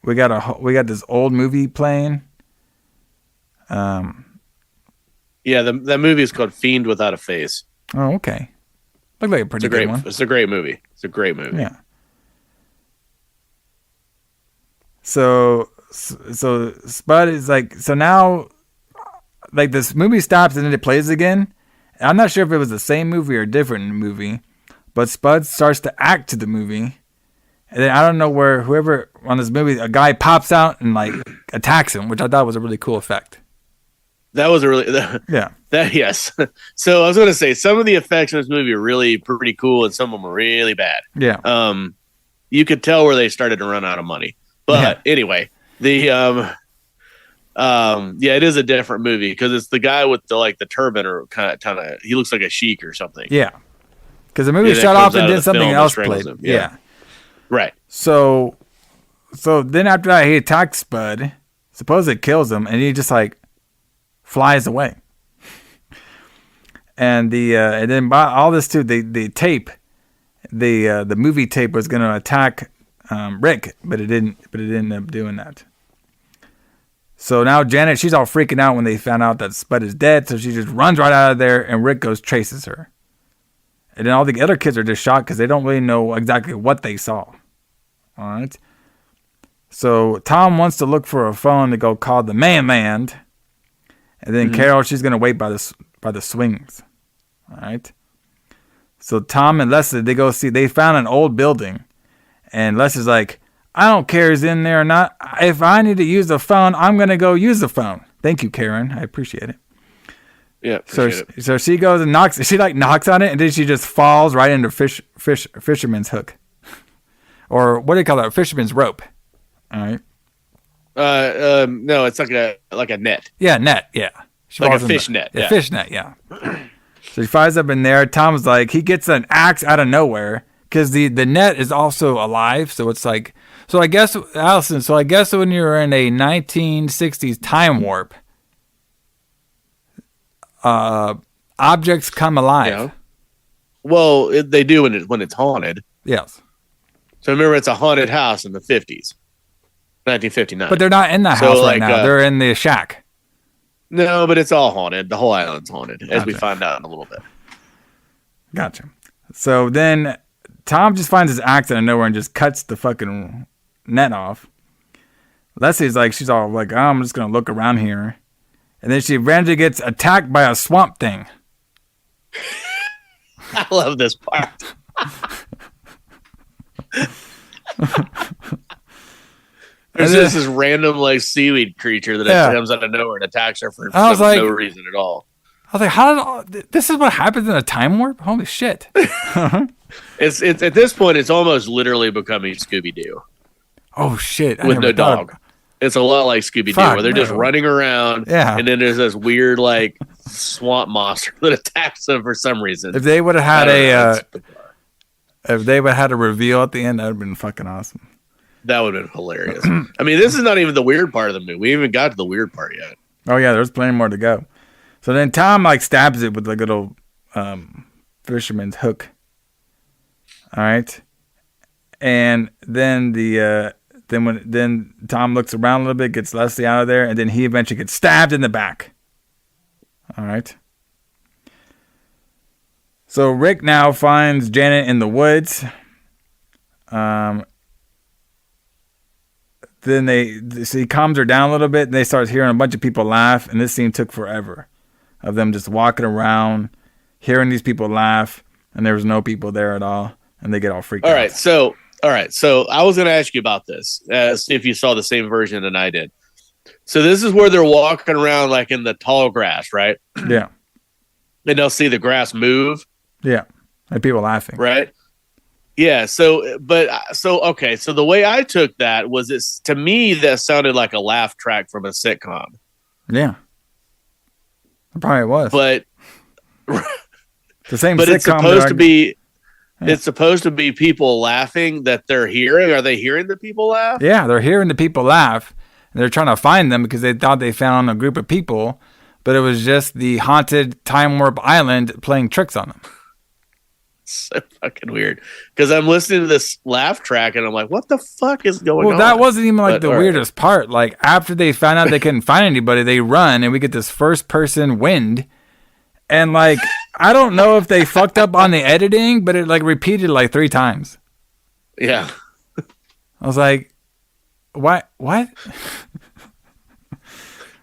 We got this old movie playing. Yeah, that movie is called Fiend Without a Face. Oh, okay. Looked like a pretty good one. It's a great movie. It's a great movie. Yeah. So Spud is like, so now, like this movie stops and then it plays again. I'm not sure if it was the same movie or a different movie, but Spud starts to act to the movie. And then I don't know where whoever on this movie, a guy pops out and like attacks him, which I thought was a really cool effect. That was a really yes. So I was going to say some of the effects in this movie are really pretty cool, and some of them are really bad. Yeah. You could tell where they started to run out of money. But anyway, it is a different movie because it's the guy with the turban or kind of he looks like a sheik or something. Yeah. Because the movie shut off and then something else played. Yeah. Right. So then after that, he attacks Spud, supposedly kills him, and he just like flies away. And and then by all this too, the tape, the movie tape was going to attack Rick, but it didn't end up doing that. So now Janet, she's all freaking out when they found out that Spud is dead, so she just runs right out of there, and Rick chases her. And then all the other kids are just shocked because they don't really know exactly what they saw. All right. So Tom wants to look for a phone to go call the mainland, and then Carol, she's gonna wait by the swings. All right. So Tom and Lesley, they found an old building, and Leslie's like, I don't care who's in there or not. If I need to use the phone, I'm gonna go use the phone. Thank you, Karen. I appreciate it. Yeah. So she goes and knocks. She knocks on it, and then she just falls right into fisherman's hook, or what do you call that? Fisherman's rope. All right. No, it's like a net. Yeah, net. Yeah. She like falls a fish net. Yeah, fish net. Yeah. So he flies up in there. Tom's like, he gets an axe out of nowhere because the net is also alive. So it's like, So I guess, Alison, when you're in a 1960s time warp, objects come alive. Yeah. Well, they do when it's haunted. Yes. So remember, it's a haunted house in the 50s, 1959. But they're not in the house right now. They're in the shack. No, but it's all haunted. The whole island's haunted, as we find out in a little bit. Gotcha. So then Tom just finds his axe out of nowhere and just cuts the fucking net off. Leslie's like, she's all like, oh, I'm just going to look around here. And then she randomly gets attacked by a swamp thing. I love this part. There's just this random like seaweed creature that comes out of nowhere and attacks her for no reason at all. I was like, this is what happens in a time warp? Holy shit. It's at this point, it's almost literally becoming Scooby-Doo. Oh shit. With no dog. It's a lot like Scooby-Doo, where they're just running around, and then there's this weird like swamp monster that attacks them for some reason. If they would have had a reveal at the end, that would have been fucking awesome. That would have been hilarious. I mean, this is not even the weird part of the movie. We haven't got to the weird part yet. Oh yeah, there's plenty more to go. So then Tom like stabs it with like a little fisherman's hook. All right, and then then Tom looks around a little bit, gets Lesley out of there, and then he eventually gets stabbed in the back. All right. So Rick now finds Janet in the woods. Then he calms her down a little bit, and they start hearing a bunch of people laugh, and this scene took forever of them just walking around, hearing these people laugh, and there was no people there at all, and they get all freaked out. All right, so I was going to ask you about this, see if you saw the same version than I did. So this is where they're walking around like in the tall grass, right? Yeah. And they'll see the grass move. Yeah, and people laughing. Right? Yeah, so the way I took that was to me that sounded like a laugh track from a sitcom. Yeah. It probably was. But the same but sitcom it's supposed to be It's supposed to be people laughing that they're hearing. Are they hearing the people laugh? Yeah, they're hearing the people laugh. And they're trying to find them because they thought they found a group of people, but it was just the haunted time warp island playing tricks on them. So fucking weird. Because I'm listening to this laugh track and I'm like, what the fuck is going on? Well, that wasn't even like the weirdest part. Like after they found out they couldn't find anybody, they run and we get this first person wind. And like, I don't know if they fucked up on the editing, but it like repeated like 3 times. Yeah. I was like, what? Why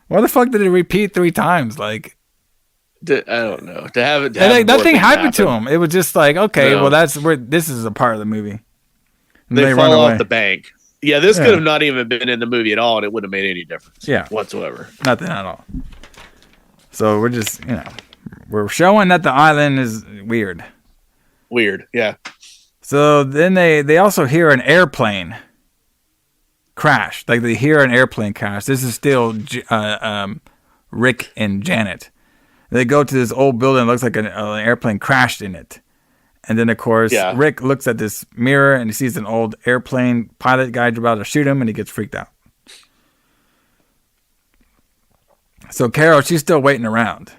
the fuck did it repeat 3 times? Like, I don't know. To have it, like, nothing happened to him. It was just like, okay, well, that's where this is a part of the movie. And they fall off the bank. Yeah, this could have not even been in the movie at all, and it wouldn't have made any difference. Yeah, whatsoever. Nothing at all. So we're just, we're showing that the island is weird. Weird, yeah. So then they also hear an airplane crash. Like they hear an airplane crash. This is still Rick and Janet. They go to this old building. It looks like an airplane crashed in it. And then, of course, Rick looks at this mirror and he sees an old airplane pilot guy about to shoot him and he gets freaked out. So Carol, she's still waiting around.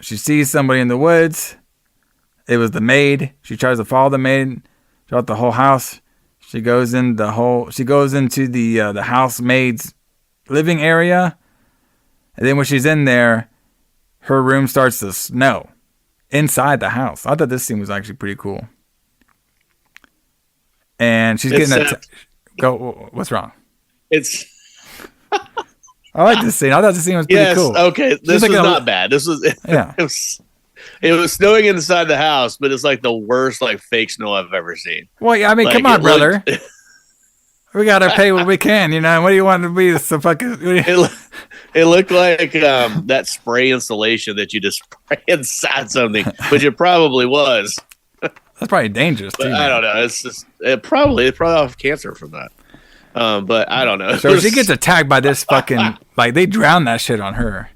She sees somebody in the woods. It was the maid. She tries to follow the maid throughout the whole house. She goes into the housemaid's living area. And then when she's in there, her room starts to snow inside the house. I thought this scene was actually pretty cool. And she's getting that. Go. What's wrong? I like this scene. I thought this scene was pretty cool. Okay. This was not bad. This was. Yeah. It was snowing inside the house, but it's like the worst like fake snow I've ever seen. Well, I mean, come on, brother. We gotta pay what we can, What do you want to be? So fucking. It looked like that spray installation that you just spray inside something, which it probably was. That's probably dangerous too. I don't know. It's just it probably have cancer from that. But I don't know. So she gets attacked by this fucking like they drowned that shit on her.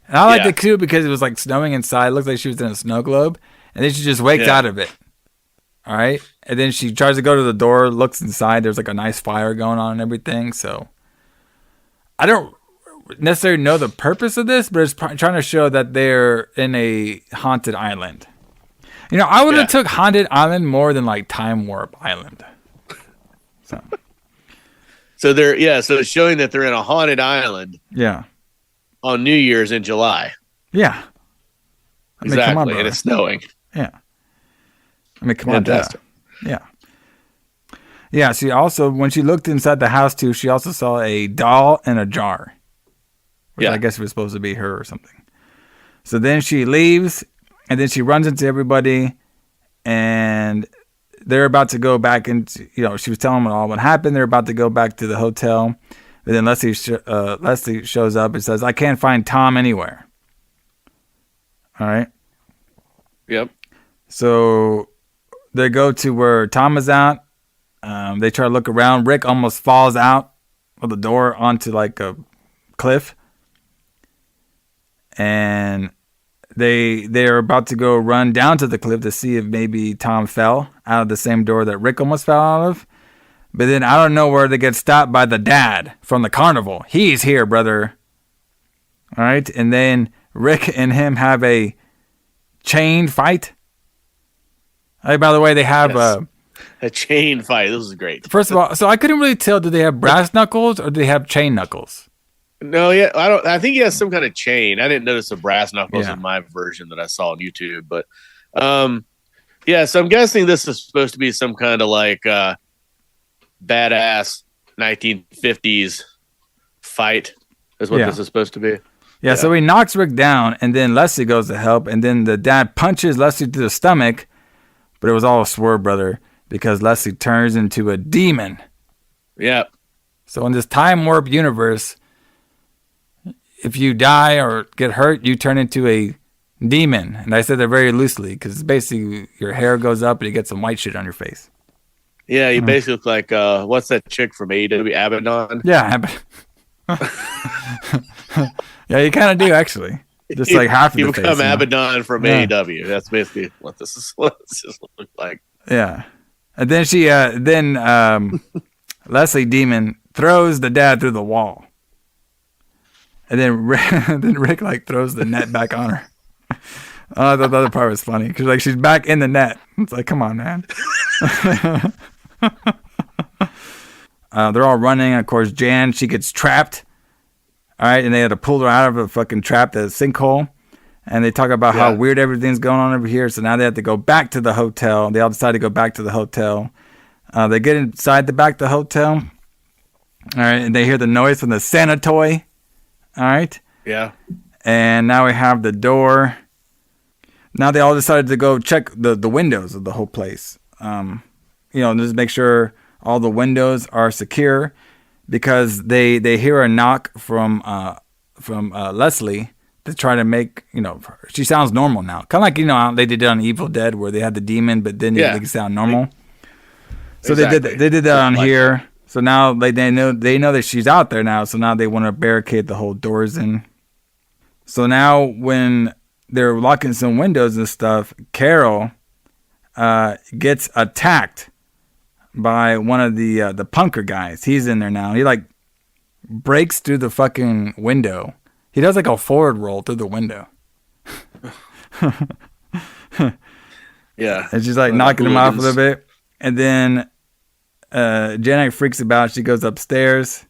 And I liked it too because it was like snowing inside. It looked like she was in a snow globe, and then she just wakes out of it. All right. And then she tries to go to the door, looks inside. There's like a nice fire going on and everything. So I don't necessarily know the purpose of this, but it's trying to show that they're in a haunted island. You know, I would have took haunted island more than like time warp island. So they're so it's showing that they're in a haunted island. Yeah. On New Year's in July. Yeah. I mean, exactly, and it's snowing. Yeah. I mean, come on, yeah. Yeah, she also, when she looked inside the house too, she also saw a doll in a jar. Which I guess was supposed to be her or something. So then she leaves, and then she runs into everybody, and they're about to go back into, she was telling them all what happened. They're about to go back to the hotel. But then Lesley shows up and says, I can't find Tom anywhere. All right. Yep. So they go to where Tom is at. They try to look around. Rick almost falls out of the door onto like a cliff. And they're about to go run down to the cliff to see if maybe Tom fell out of the same door that Rick almost fell out of. But then I don't know where they get stopped by the dad from the carnival. He's here, brother. All right. And then Rick and him have a chain fight. Hey, by the way, they have a chain fight. This is great. First of all, so I couldn't really tell. Do they have brass knuckles or do they have chain knuckles? No, yeah, I don't. I think he has some kind of chain. I didn't notice the brass knuckles in my version that I saw on YouTube, but so I'm guessing this is supposed to be some kind of like badass 1950s fight. Is what this is supposed to be. Yeah, so he knocks Rick down, and then Lesley goes to help, and then the dad punches Lesley to the stomach, but it was all a swerve, brother, because Lesley turns into a demon. Yep. So in this time warp universe, if you die or get hurt, you turn into a demon. And I said that very loosely, because basically your hair goes up and you get some white shit on your face. Yeah, you basically look like, what's that chick from AEW, Abaddon? Yeah, yeah, you kind of do, actually. Just like half of the face. You become Abaddon from AEW. That's basically what this looks like. Yeah. And then Lesley Demon throws the dad through the wall. And then Rick like throws the net back on her. Oh, the other part was funny because like she's back in the net. It's like, come on, man. They're all running. Of course, Jan, she gets trapped. All right, and they had to pull her out of a fucking trap, the sinkhole. And they talk about how weird everything's going on over here. So now they have to go back to the hotel. They all decide to go back to the hotel. They get inside the back of the hotel. All right, and they hear the noise from the Santa toy. All right. Yeah. And now we have the door. Now they all decided to go check the windows of the whole place. Just make sure all the windows are secure, because they hear a knock from Lesley to try to make, she sounds normal now. Kind of like, how they did it on Evil Dead where they had the demon, but then they sound normal. So exactly. they did that on here. So now they know that she's out there now. So now they want to barricade the whole doors in. So now when they're locking some windows and stuff, Carol gets attacked by one of the punker guys. He's in there now. He like breaks through the fucking window. He does like a forward roll through the window. Yeah. And she's like knocking him off a little bit. And then Janet freaks about. She goes upstairs.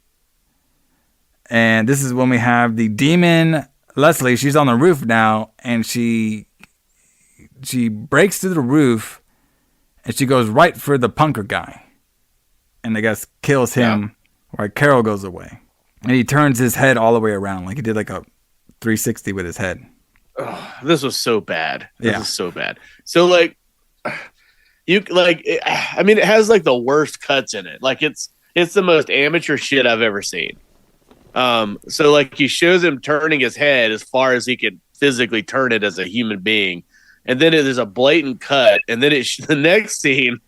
And this is when we have the demon Lesley. She's on the roof now. And she breaks through the roof. And she goes right for the punker guy. And I guess kills him while Carol goes away. And he turns his head all the way around. Like he did like a 360 with his head. Oh, this was so bad. This is so bad. So like, it has like the worst cuts in it. Like it's the most amateur shit I've ever seen. So like he shows him turning his head as far as he can physically turn it as a human being. And then there's a blatant cut. And then the next scene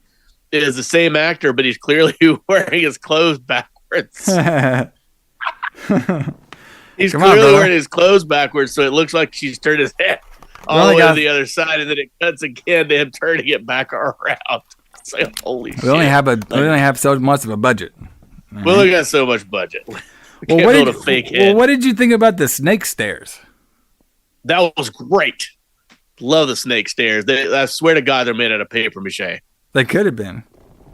is the same actor, but he's clearly wearing his clothes backwards. He's clearly wearing his clothes backwards, so it looks like she's turned his head. all the way to the other side, and then it cuts again to him turning it back around. It's like, holy shit. We only have so much of a budget. We only got so much budget. What did you think about the snake stairs? That was great. Love the snake stairs. I swear to God, they're made out of paper mache. They could have been.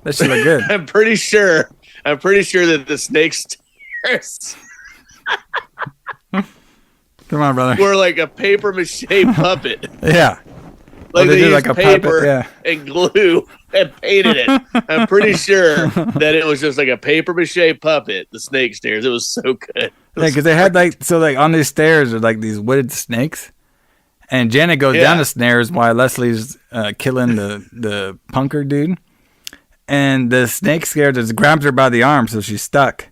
That should look good. I'm pretty sure that the snake stairs come on, brother, were like a paper mache puppet. Yeah. Like they used like a paper and glue and painted it. I'm pretty sure that it was just like a paper mache puppet, the snake stairs. It was so good. Yeah, because they had on these stairs are like these wooded snakes. And Janet goes down the stairs while Lesley's killing the punker dude. And the snake scare just grabs her by the arm, so she's stuck.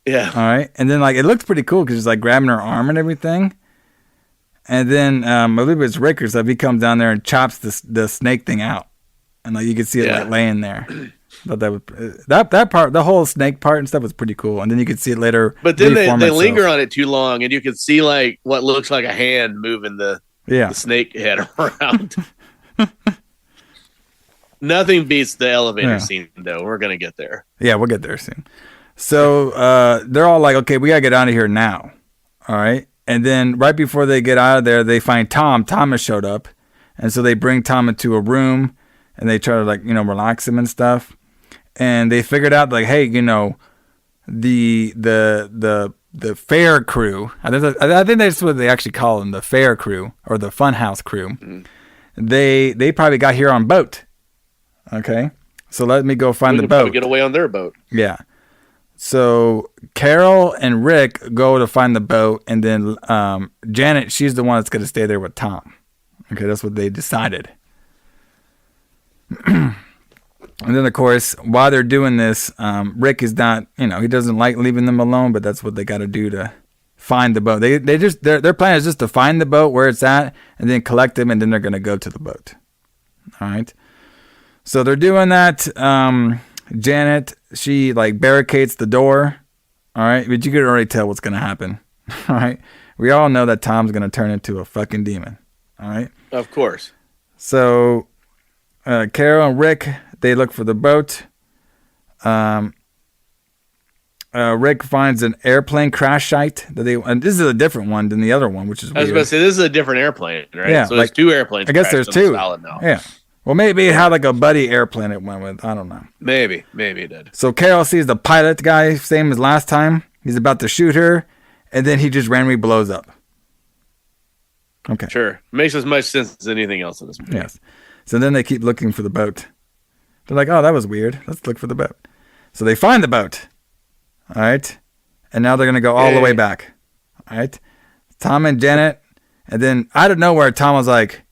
Yeah. All right. And then it looked pretty cool because it's like grabbing her arm and everything. And then I believe it's Rick or stuff. He comes down there and chops the snake thing out, and you can see it laying there. But that part, the whole snake part and stuff was pretty cool. And then you could see it later. But then they linger on it too long, and you can see what looks like a hand moving the snake head around. Nothing beats the elevator scene, though. We're gonna get there. Yeah, we'll get there soon. So they're all like, "Okay, we gotta get out of here now." All right. And then right before they get out of there, they find Tom. Tom has showed up. And so they bring Tom into a room and they try to relax him and stuff. And they figured out hey, the fair crew. I think that's what they actually call them, the fair crew or the funhouse crew. Mm-hmm. They probably got here on boat. Okay. So let me go find the boat. Get away on their boat. Yeah. So Carol and Rick go to find the boat, and then Janet, she's the one that's going to stay there with Tom. Okay, that's what they decided. And then, of course, while they're doing this, Rick is not, he doesn't like leaving them alone, but that's what they got to do to find the boat. Their plan is just to find the boat where it's at, and then collect them, and then they're going to go to the boat. All right. So they're doing that. Janet, she barricades the door. All right. But you could already tell what's going to happen. All right. We all know that Tom's going to turn into a fucking demon. All right. Of course. So Carol and Rick, they look for the boat. Rick finds an airplane crash site and this is a different one than the other one, which is weird. I was about to say, this is a different airplane, right? Yeah. So there's two airplanes. I guess there's two. Now. Yeah. Well, maybe it had a buddy airplane it went with. I don't know. Maybe it did. So Carol sees the pilot guy, same as last time. He's about to shoot her, and then he just randomly blows up. Okay. Sure. Makes as much sense as anything else in this movie. Yes. So then they keep looking for the boat. They're like, oh, that was weird. Let's look for the boat. So they find the boat. All right. And now they're going to go all the way back. All right. Tom and Janet. And then out of nowhere, Tom was like,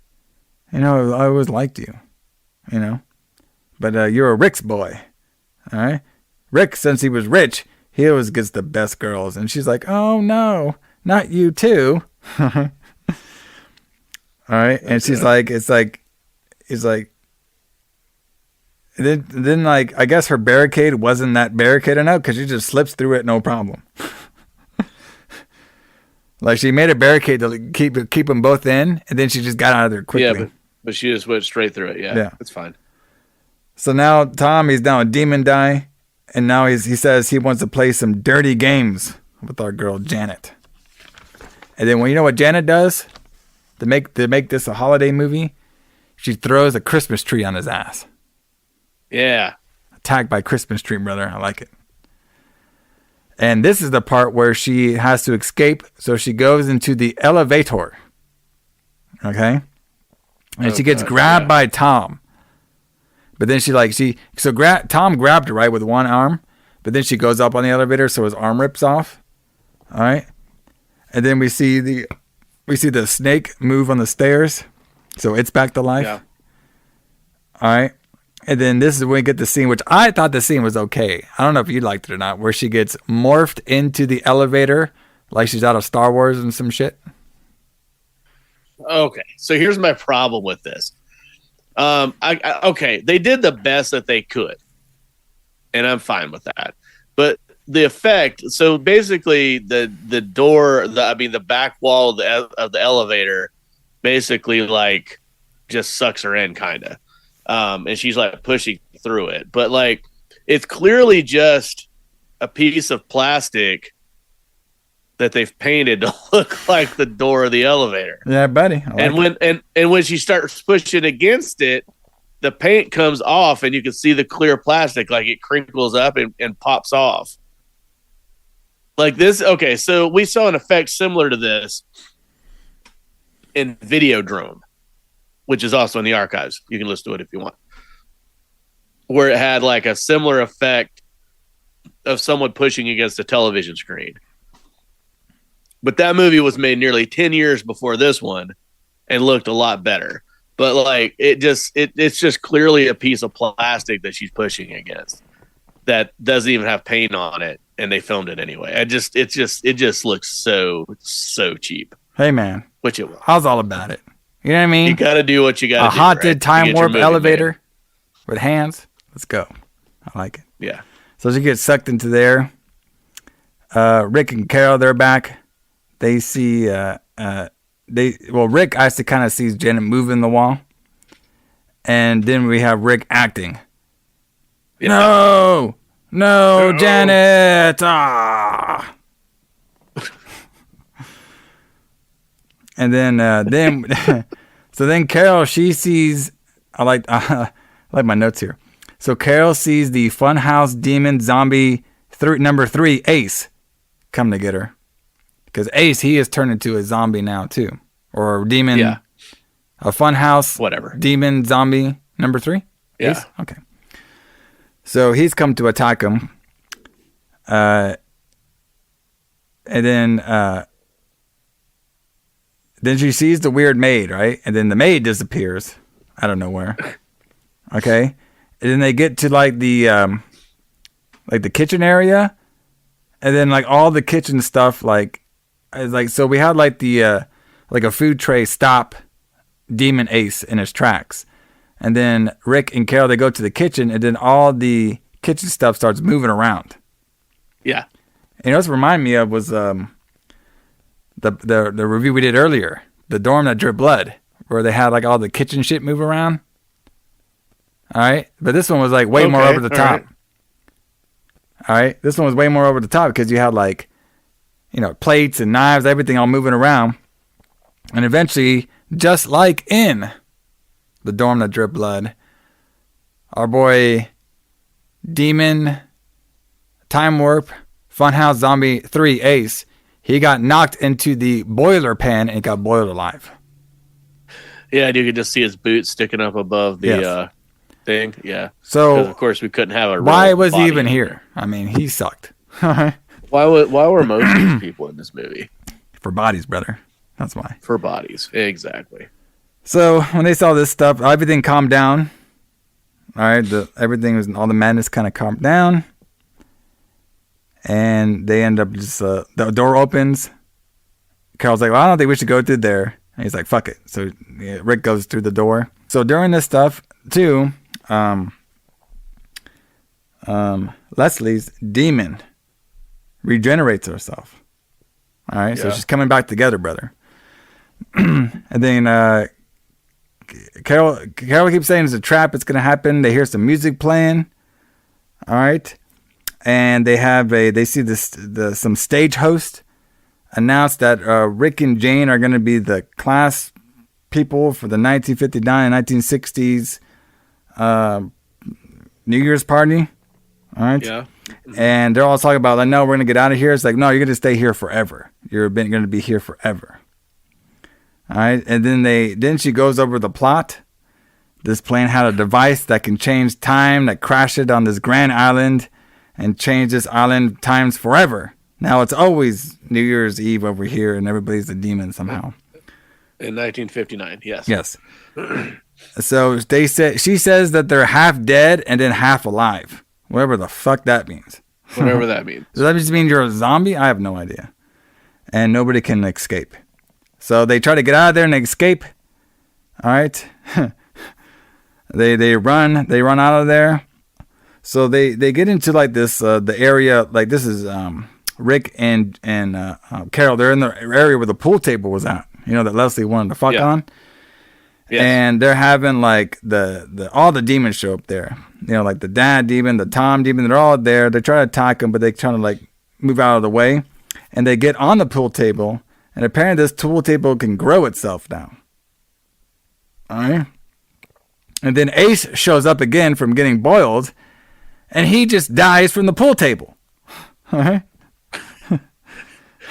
I always liked you, but you're a Rick's boy, all right? Rick, since he was rich, he always gets the best girls. And she's like, oh, no, not you too. All right? And she's like, he's like, and then I guess her barricade wasn't that barricade enough because she just slips through it, no problem. She made a barricade to keep them both in, and then she just got out of there quickly. Yeah, but she just went straight through it. Yeah, it's fine. So now Tom, he's now a demon die, and now he says he wants to play some dirty games with our girl Janet. And then you know what Janet does to make this a holiday movie? She throws a Christmas tree on his ass. Yeah. Attacked by Christmas tree, brother. I like it. And this is the part where she has to escape. So she goes into the elevator. Okay? And she gets grabbed by Tom. But then Tom grabbed her, right, with one arm. But then she goes up on the elevator, so his arm rips off. All right? And then we see the snake move on the stairs. So it's back to life. Yeah. All right? And then this is when we get the scene, which I thought the scene was okay. I don't know if you liked it or not, where she gets morphed into the elevator like she's out of Star Wars and some shit. Okay, so here's my problem with this. Okay, they did the best that they could, and I'm fine with that. But the effect, so basically the door, the back wall of the elevator basically like just sucks her in kind of. And she's like pushing through it. But like it's clearly just a piece of plastic that they've painted to look like the door of the elevator. Yeah, buddy. And when she starts pushing against it, the paint comes off and you can see the clear plastic, like it crinkles up and pops off. Like this. Okay, so we saw an effect similar to this in Videodrome, which is also in the archives. You can listen to it if you want. Where it had like a similar effect of someone pushing against a television screen. But that movie was made nearly 10 years before this one and looked a lot better. But like it's just clearly a piece of plastic that she's pushing against that doesn't even have paint on it, and they filmed it anyway. It just looks so cheap. Hey man, which it was. I was all about it. You know what I mean? You got to do what you got to do. A haunted right? time warp elevator with hands. Let's go. I like it. Yeah. So she gets sucked into there. Rick and Carol, they're back. They see Rick actually kind of sees Janet moving the wall, and then we have Rick acting. Yeah. No, Janet. Ah. And then so then Carol, she sees. I like my notes here. So Carol sees the Funhouse Demon Zombie number 3 Ace come to get her. Because Ace, he has turned into a zombie now, too. Or demon. Yeah. A Funhouse. Whatever. Demon zombie number 3? Yeah. Ace? Okay. So he's come to attack him. And then she sees the weird maid, right? And then the maid disappears out of nowhere. Okay? And then they get to like the kitchen area. And then like all the kitchen stuff, so we had like the like a food tray stop Demon Ace in his tracks, and then Rick and Carol, they go to the kitchen, and then all the kitchen stuff starts moving around. Yeah, and you know what it reminded me of was the review we did earlier, The Dorm That Dripped Blood, where they had like all the kitchen shit move around. All right, but this one was like way more over the top. All right, this one was way more over the top because you had like, plates and knives, everything all moving around. And eventually, just like in The Dorm That Dripped Blood, our boy Demon Time Warp Funhouse Zombie 3 Ace, he got knocked into the boiler pan and got boiled alive. Yeah, you could just see his boots sticking up above the thing. Yeah. So, of course, we couldn't have a why was he even here? I mean, he sucked. Why were most of these people in this movie? For bodies, brother. That's why. For bodies. Exactly. So when they saw this stuff, everything calmed down. All right. All the madness kind of calmed down. And they end up just, the door opens. Carol's like, well, I don't think we should go through there. And he's like, fuck it. So Rick goes through the door. So during this stuff, too, Lesley's demon regenerates herself. All right, so she's coming back together, brother. And then Carol keeps saying it's a trap. It's gonna happen. They hear some music playing. All right, and they see some stage host announce that Rick and Jane are gonna be the class people for the 1959 and 1960s New Year's party. All right. Yeah. And they're all talking about, like, no, we're going to get out of here. It's like, no, you're going to stay here forever. You're going to be here forever. All right. And then she goes over the plot. This plane had a device that can change time, that crashed on this grand island and change this island times forever. Now it's always New Year's Eve over here and everybody's a demon somehow. In 1959, yes. Yes. So she says that they're half dead and then half alive. Whatever the fuck that means. Whatever that means. Does that just mean you're a zombie? I have no idea. And nobody can escape. So they try to get out of there and escape. All right. They run out of there. So they get into like this the area, like this is Rick and Carol. They're in the area where the pool table was at. you know, that Lesley wanted to fuck on. Yes. And they're having like all the demons show up there. You know, like the dad demon, the Tom demon, they're all there. They try to attack him, but they try to like move out of the way. And they get on the pool table, and apparently this pool table can grow itself now. All right. And then Ace shows up again from getting boiled, and he just dies from the pool table. All right.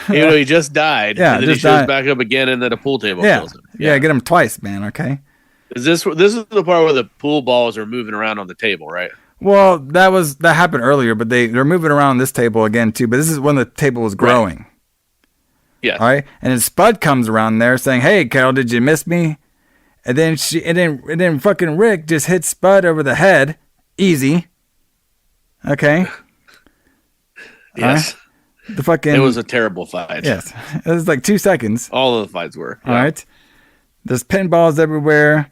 You know, he just died. Yeah, and then he shows back up again, and then a pool table kills him. Yeah, get him twice, man. Okay. This is the part where the pool balls are moving around on the table, right? Well, that happened earlier, but they're moving around this table again too. But this is when the table was growing. Right. Yeah. All right. And then Spud comes around there saying, "Hey, Carol, did you miss me?" And then then fucking Rick just hits Spud over the head, easy. Okay. Yes. The fucking. It was a terrible fight. Yes. It was like 2 seconds. All of the fights were. Yeah. All right. There's pinballs everywhere.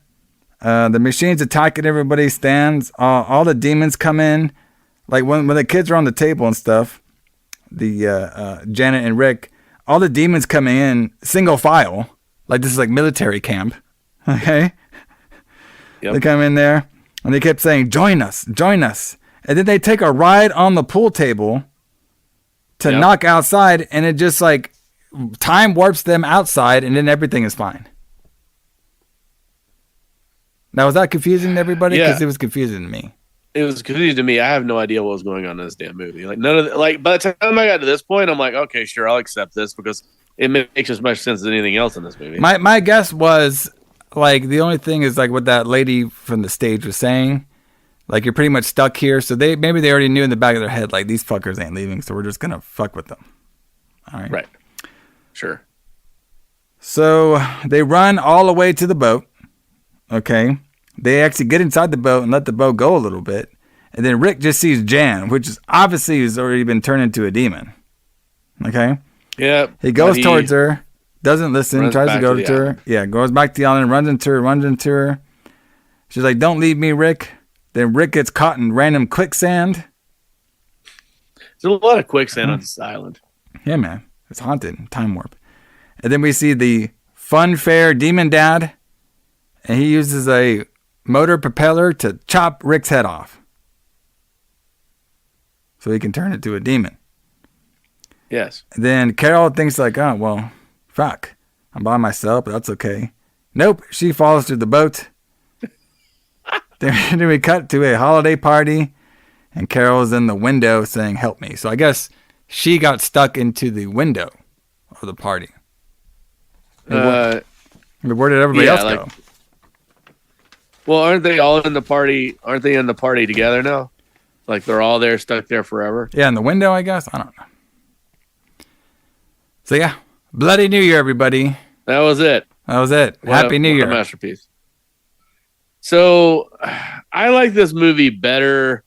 The machine's attacking everybody. Stands. All the demons come in. Like when the kids are on the table and stuff. The Janet and Rick. All the demons coming in single file. Like this is like military camp. Okay. Yep. They come in there and they kept saying, "Join us, join us." And then they take a ride on the pool table to knock outside, and it just like time warps them outside, and then everything is fine. Now, was that confusing to everybody? Because it was confusing to me. It was confusing to me. I have no idea what was going on in this damn movie. Like none of by the time I got to this point, I'm like, okay, sure, I'll accept this because it makes as much sense as anything else in this movie. My guess was like the only thing is like what that lady from the stage was saying. Like you're pretty much stuck here, so maybe they already knew in the back of their head like these fuckers ain't leaving, so we're just gonna fuck with them. All right. Right. Sure. So they run all the way to the boat. Okay. They actually get inside the boat and let the boat go a little bit. And then Rick just sees Jan, which is obviously has already been turned into a demon. Okay. Yeah. He goes towards her, doesn't listen, tries to go to her. Island. Yeah, goes back to the island, runs into her. She's like, "Don't leave me, Rick." Then Rick gets caught in random quicksand. There's a lot of quicksand on this island. Yeah, man. It's haunted. Time warp. And then we see the fun fair demon dad. And he uses a motor propeller to chop Rick's head off. So he can turn it to a demon. Yes. And then Carol thinks like, "Oh, well, fuck. I'm by myself, but that's okay." Nope. She falls through the boat. Then we cut to a holiday party, and Carol's in the window saying, "Help me." So I guess she got stuck into the window of the party. Where did everybody else go? Well, aren't they all in the party? Aren't they in the party together now? Like they're all there, stuck there forever? Yeah, in the window, I guess. I don't know. So yeah, Bloody New Year, everybody. That was it. Happy New Year. What a masterpiece. So, I like this movie better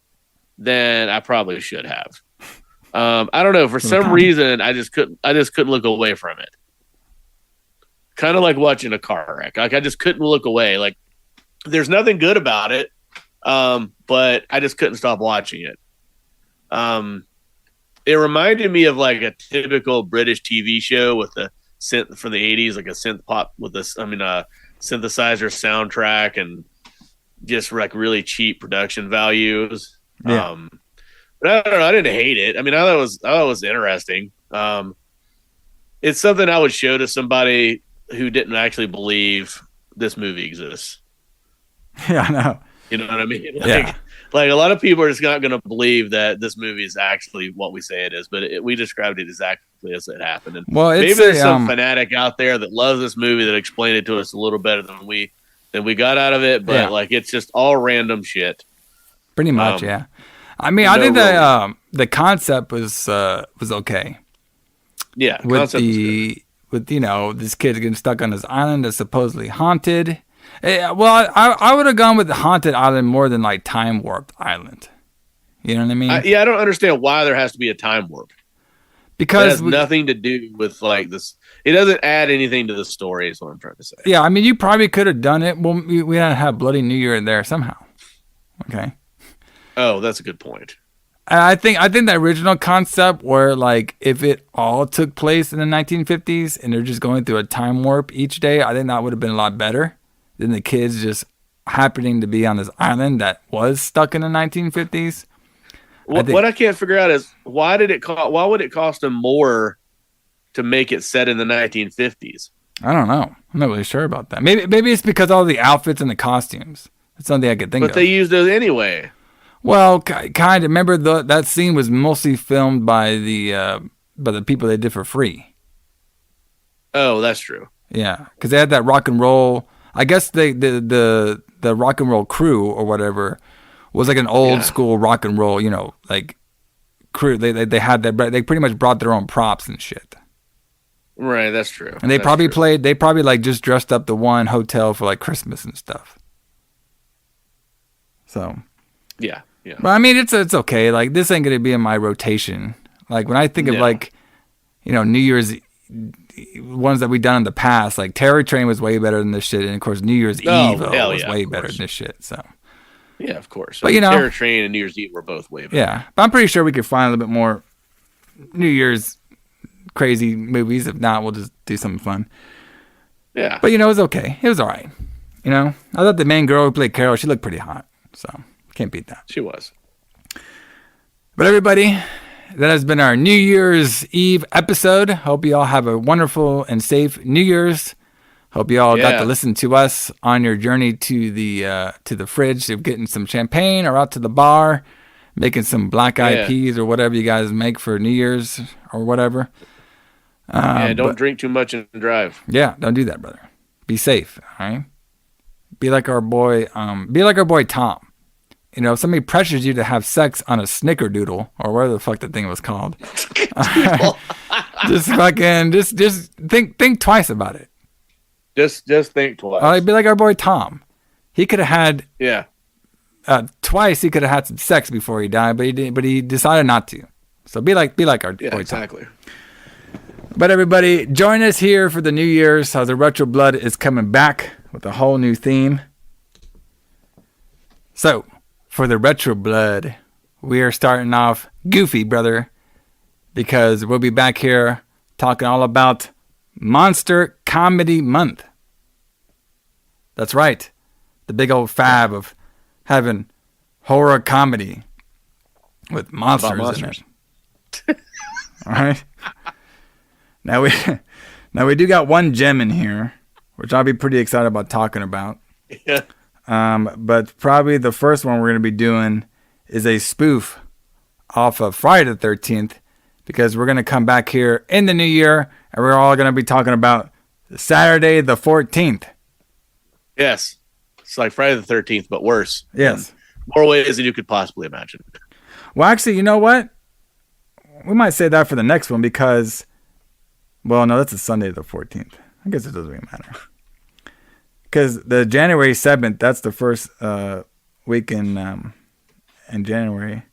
than I probably should have. I don't know. For some reason, I just couldn't look away from it. Kind of like watching a car wreck. Like I just couldn't look away. Like there's nothing good about it, but I just couldn't stop watching it. It reminded me of like a typical British TV show with the synth from the 80s, like a synth pop with this. Synthesizer soundtrack and just like really cheap production values. Yeah. But I don't know. I didn't hate it. I mean, I thought it was interesting. It's something I would show to somebody who didn't actually believe this movie exists. Yeah, I know. You know what I mean? Yeah. Like a lot of people are just not going to believe that this movie is actually what we say it is, but we described it exactly as it happened. And maybe there's some fanatic out there that loves this movie that explained it to us a little better than we got out of it, but like it's just all random shit. Pretty much, yeah. I mean, I think the concept was okay. Yeah, with this kid getting stuck on this island that's supposedly haunted. Well, I would have gone with the haunted island more than like time warped island. You know what I mean? I don't understand why there has to be a time warp. Because it has nothing to do with like this. It doesn't add anything to the story. Is what I'm trying to say. Yeah, I mean, you probably could have done it. Well, we had to have Bloody New Year in there somehow. Okay. Oh, that's a good point. I think the original concept where like if it all took place in the 1950s and they're just going through a time warp each day, I think that would have been a lot better than the kids just happening to be on this island that was stuck in the 1950s. What I can't figure out is why would it cost them more to make it set in the 1950s? I don't know. I'm not really sure about that. Maybe it's because all the outfits and the costumes. That's something I could think of. But they used those anyway. Well, kind of. Remember that scene was mostly filmed by the people they did for free. Oh, that's true. Yeah, because they had that rock and roll. I guess the rock and roll crew or whatever was like an old school rock and roll, like crew. They had that. They pretty much brought their own props and shit. Right, that's true. And they probably like just dressed up the one hotel for like Christmas and stuff. So. Yeah. But I mean, it's okay. Like this ain't gonna be in my rotation. Like when I think of like, New Year's ones that we've done in the past, like Terror Train was way better than this shit, and of course New Year's Eve was way better than this shit. So. Yeah, of course. But Terror Train and New Year's Eve were both way better. Yeah, but I'm pretty sure we could find a little bit more New Year's crazy movies. If not, we'll just do something fun. Yeah. But it was okay. It was all right. I thought the main girl who played Carol, she looked pretty hot. So. Can't beat that. She was. But everybody, that has been our New Year's Eve episode. Hope you all have a wonderful and safe New Year's. Hope you all got to listen to us on your journey to the fridge of getting some champagne or out to the bar, making some black eyed peas or whatever you guys make for New Year's or whatever. Don't drink too much and drive. Yeah, don't do that, brother. Be safe, all right? Be like our boy Tom. If somebody pressures you to have sex on a snickerdoodle or whatever the fuck the thing was called, just think twice about it. Just think twice. I'd be like our boy Tom. He could have had twice. He could have had some sex before he died, but he decided not to. So be like our boy exactly. Tom. But everybody, join us here for the New Year's as the Retro Blood is coming back with a whole new theme. So. For the Retro Blood, we are starting off goofy, brother, because we'll be back here talking all about Monster Comedy Month. That's right. The big old fab of having horror comedy with monsters in it. All right. Now we do got one gem in here, which I'll be pretty excited about talking about. Yeah. But probably the first one we're going to be doing is a spoof off of Friday the 13th, because we're going to come back here in the new year and we're all going to be talking about Saturday the 14th. Yes. It's like Friday the 13th, but worse. Yes. More ways than you could possibly imagine. Well, actually, you know what? We might say that for the next one because, well, no, that's a Sunday the 14th. I guess it doesn't really matter. Because the January 7th, that's the first week in January.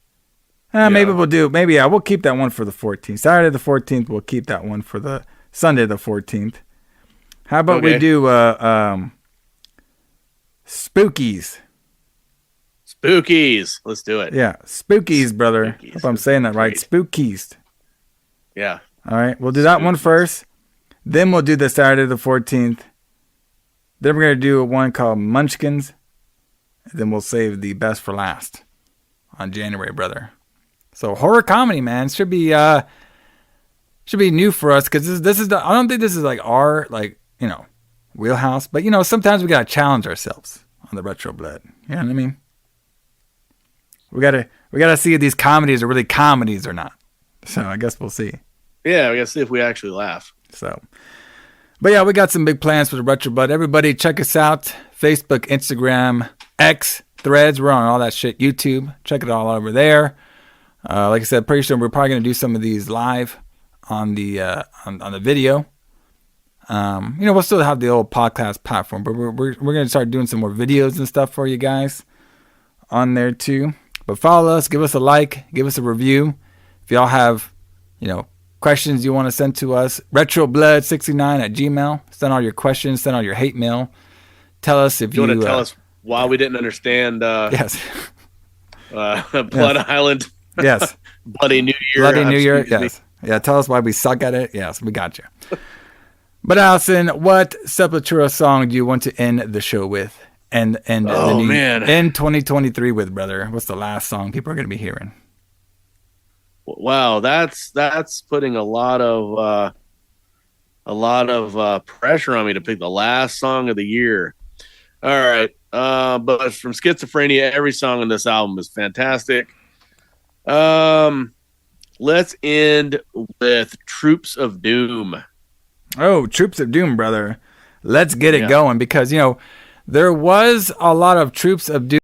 Maybe we'll keep that one for the 14th. Saturday the 14th, we'll keep that one for the Sunday the 14th. How about we do Spookies? Spookies. Let's do it. Yeah, Spookies, brother. Spookies. If I'm saying that right. Spookies. Yeah. All right, we'll do that one first. Then we'll do the Saturday the 14th. Then we're going to do one called Munchkins. And then we'll save the best for last on January, brother. So horror comedy, man, should be new for us, because this is I don't think this is like our wheelhouse, but sometimes we got to challenge ourselves on the Retro Blood. You know what I mean? We gotta see if these comedies are really comedies or not. So I guess we'll see. Yeah, we gotta see if we actually laugh. So. But yeah, we got some big plans for the Retro Blood. Everybody check us out. Facebook, Instagram, X, Threads. We're on all that shit. YouTube. Check it all over there. Like I said, pretty sure we're probably going to do some of these live on the on the video. We'll still have the old podcast platform, but we're going to start doing some more videos and stuff for you guys on there too. But follow us. Give us a like. Give us a review. If y'all have, questions you want to send to us, retroblood69@gmail. Send all your questions, send all your hate mail. Tell us if you want to tell us why we didn't understand yes. Blood Island. Yes. Bloody New Year. Bloody New Year. Excuse me. Yes. Yeah. Tell us why we suck at it. Yes, we got you. But Alison, what Sepultura song do you want to end the show with? And end 2023 with, brother? What's the last song people are going to be hearing? Wow, that's putting a lot of pressure on me to pick the last song of the year. All right, but from Schizophrenia, every song on this album is fantastic. Let's end with Troops of Doom. Oh, Troops of Doom, brother. Let's get it going, because there was a lot of Troops of Doom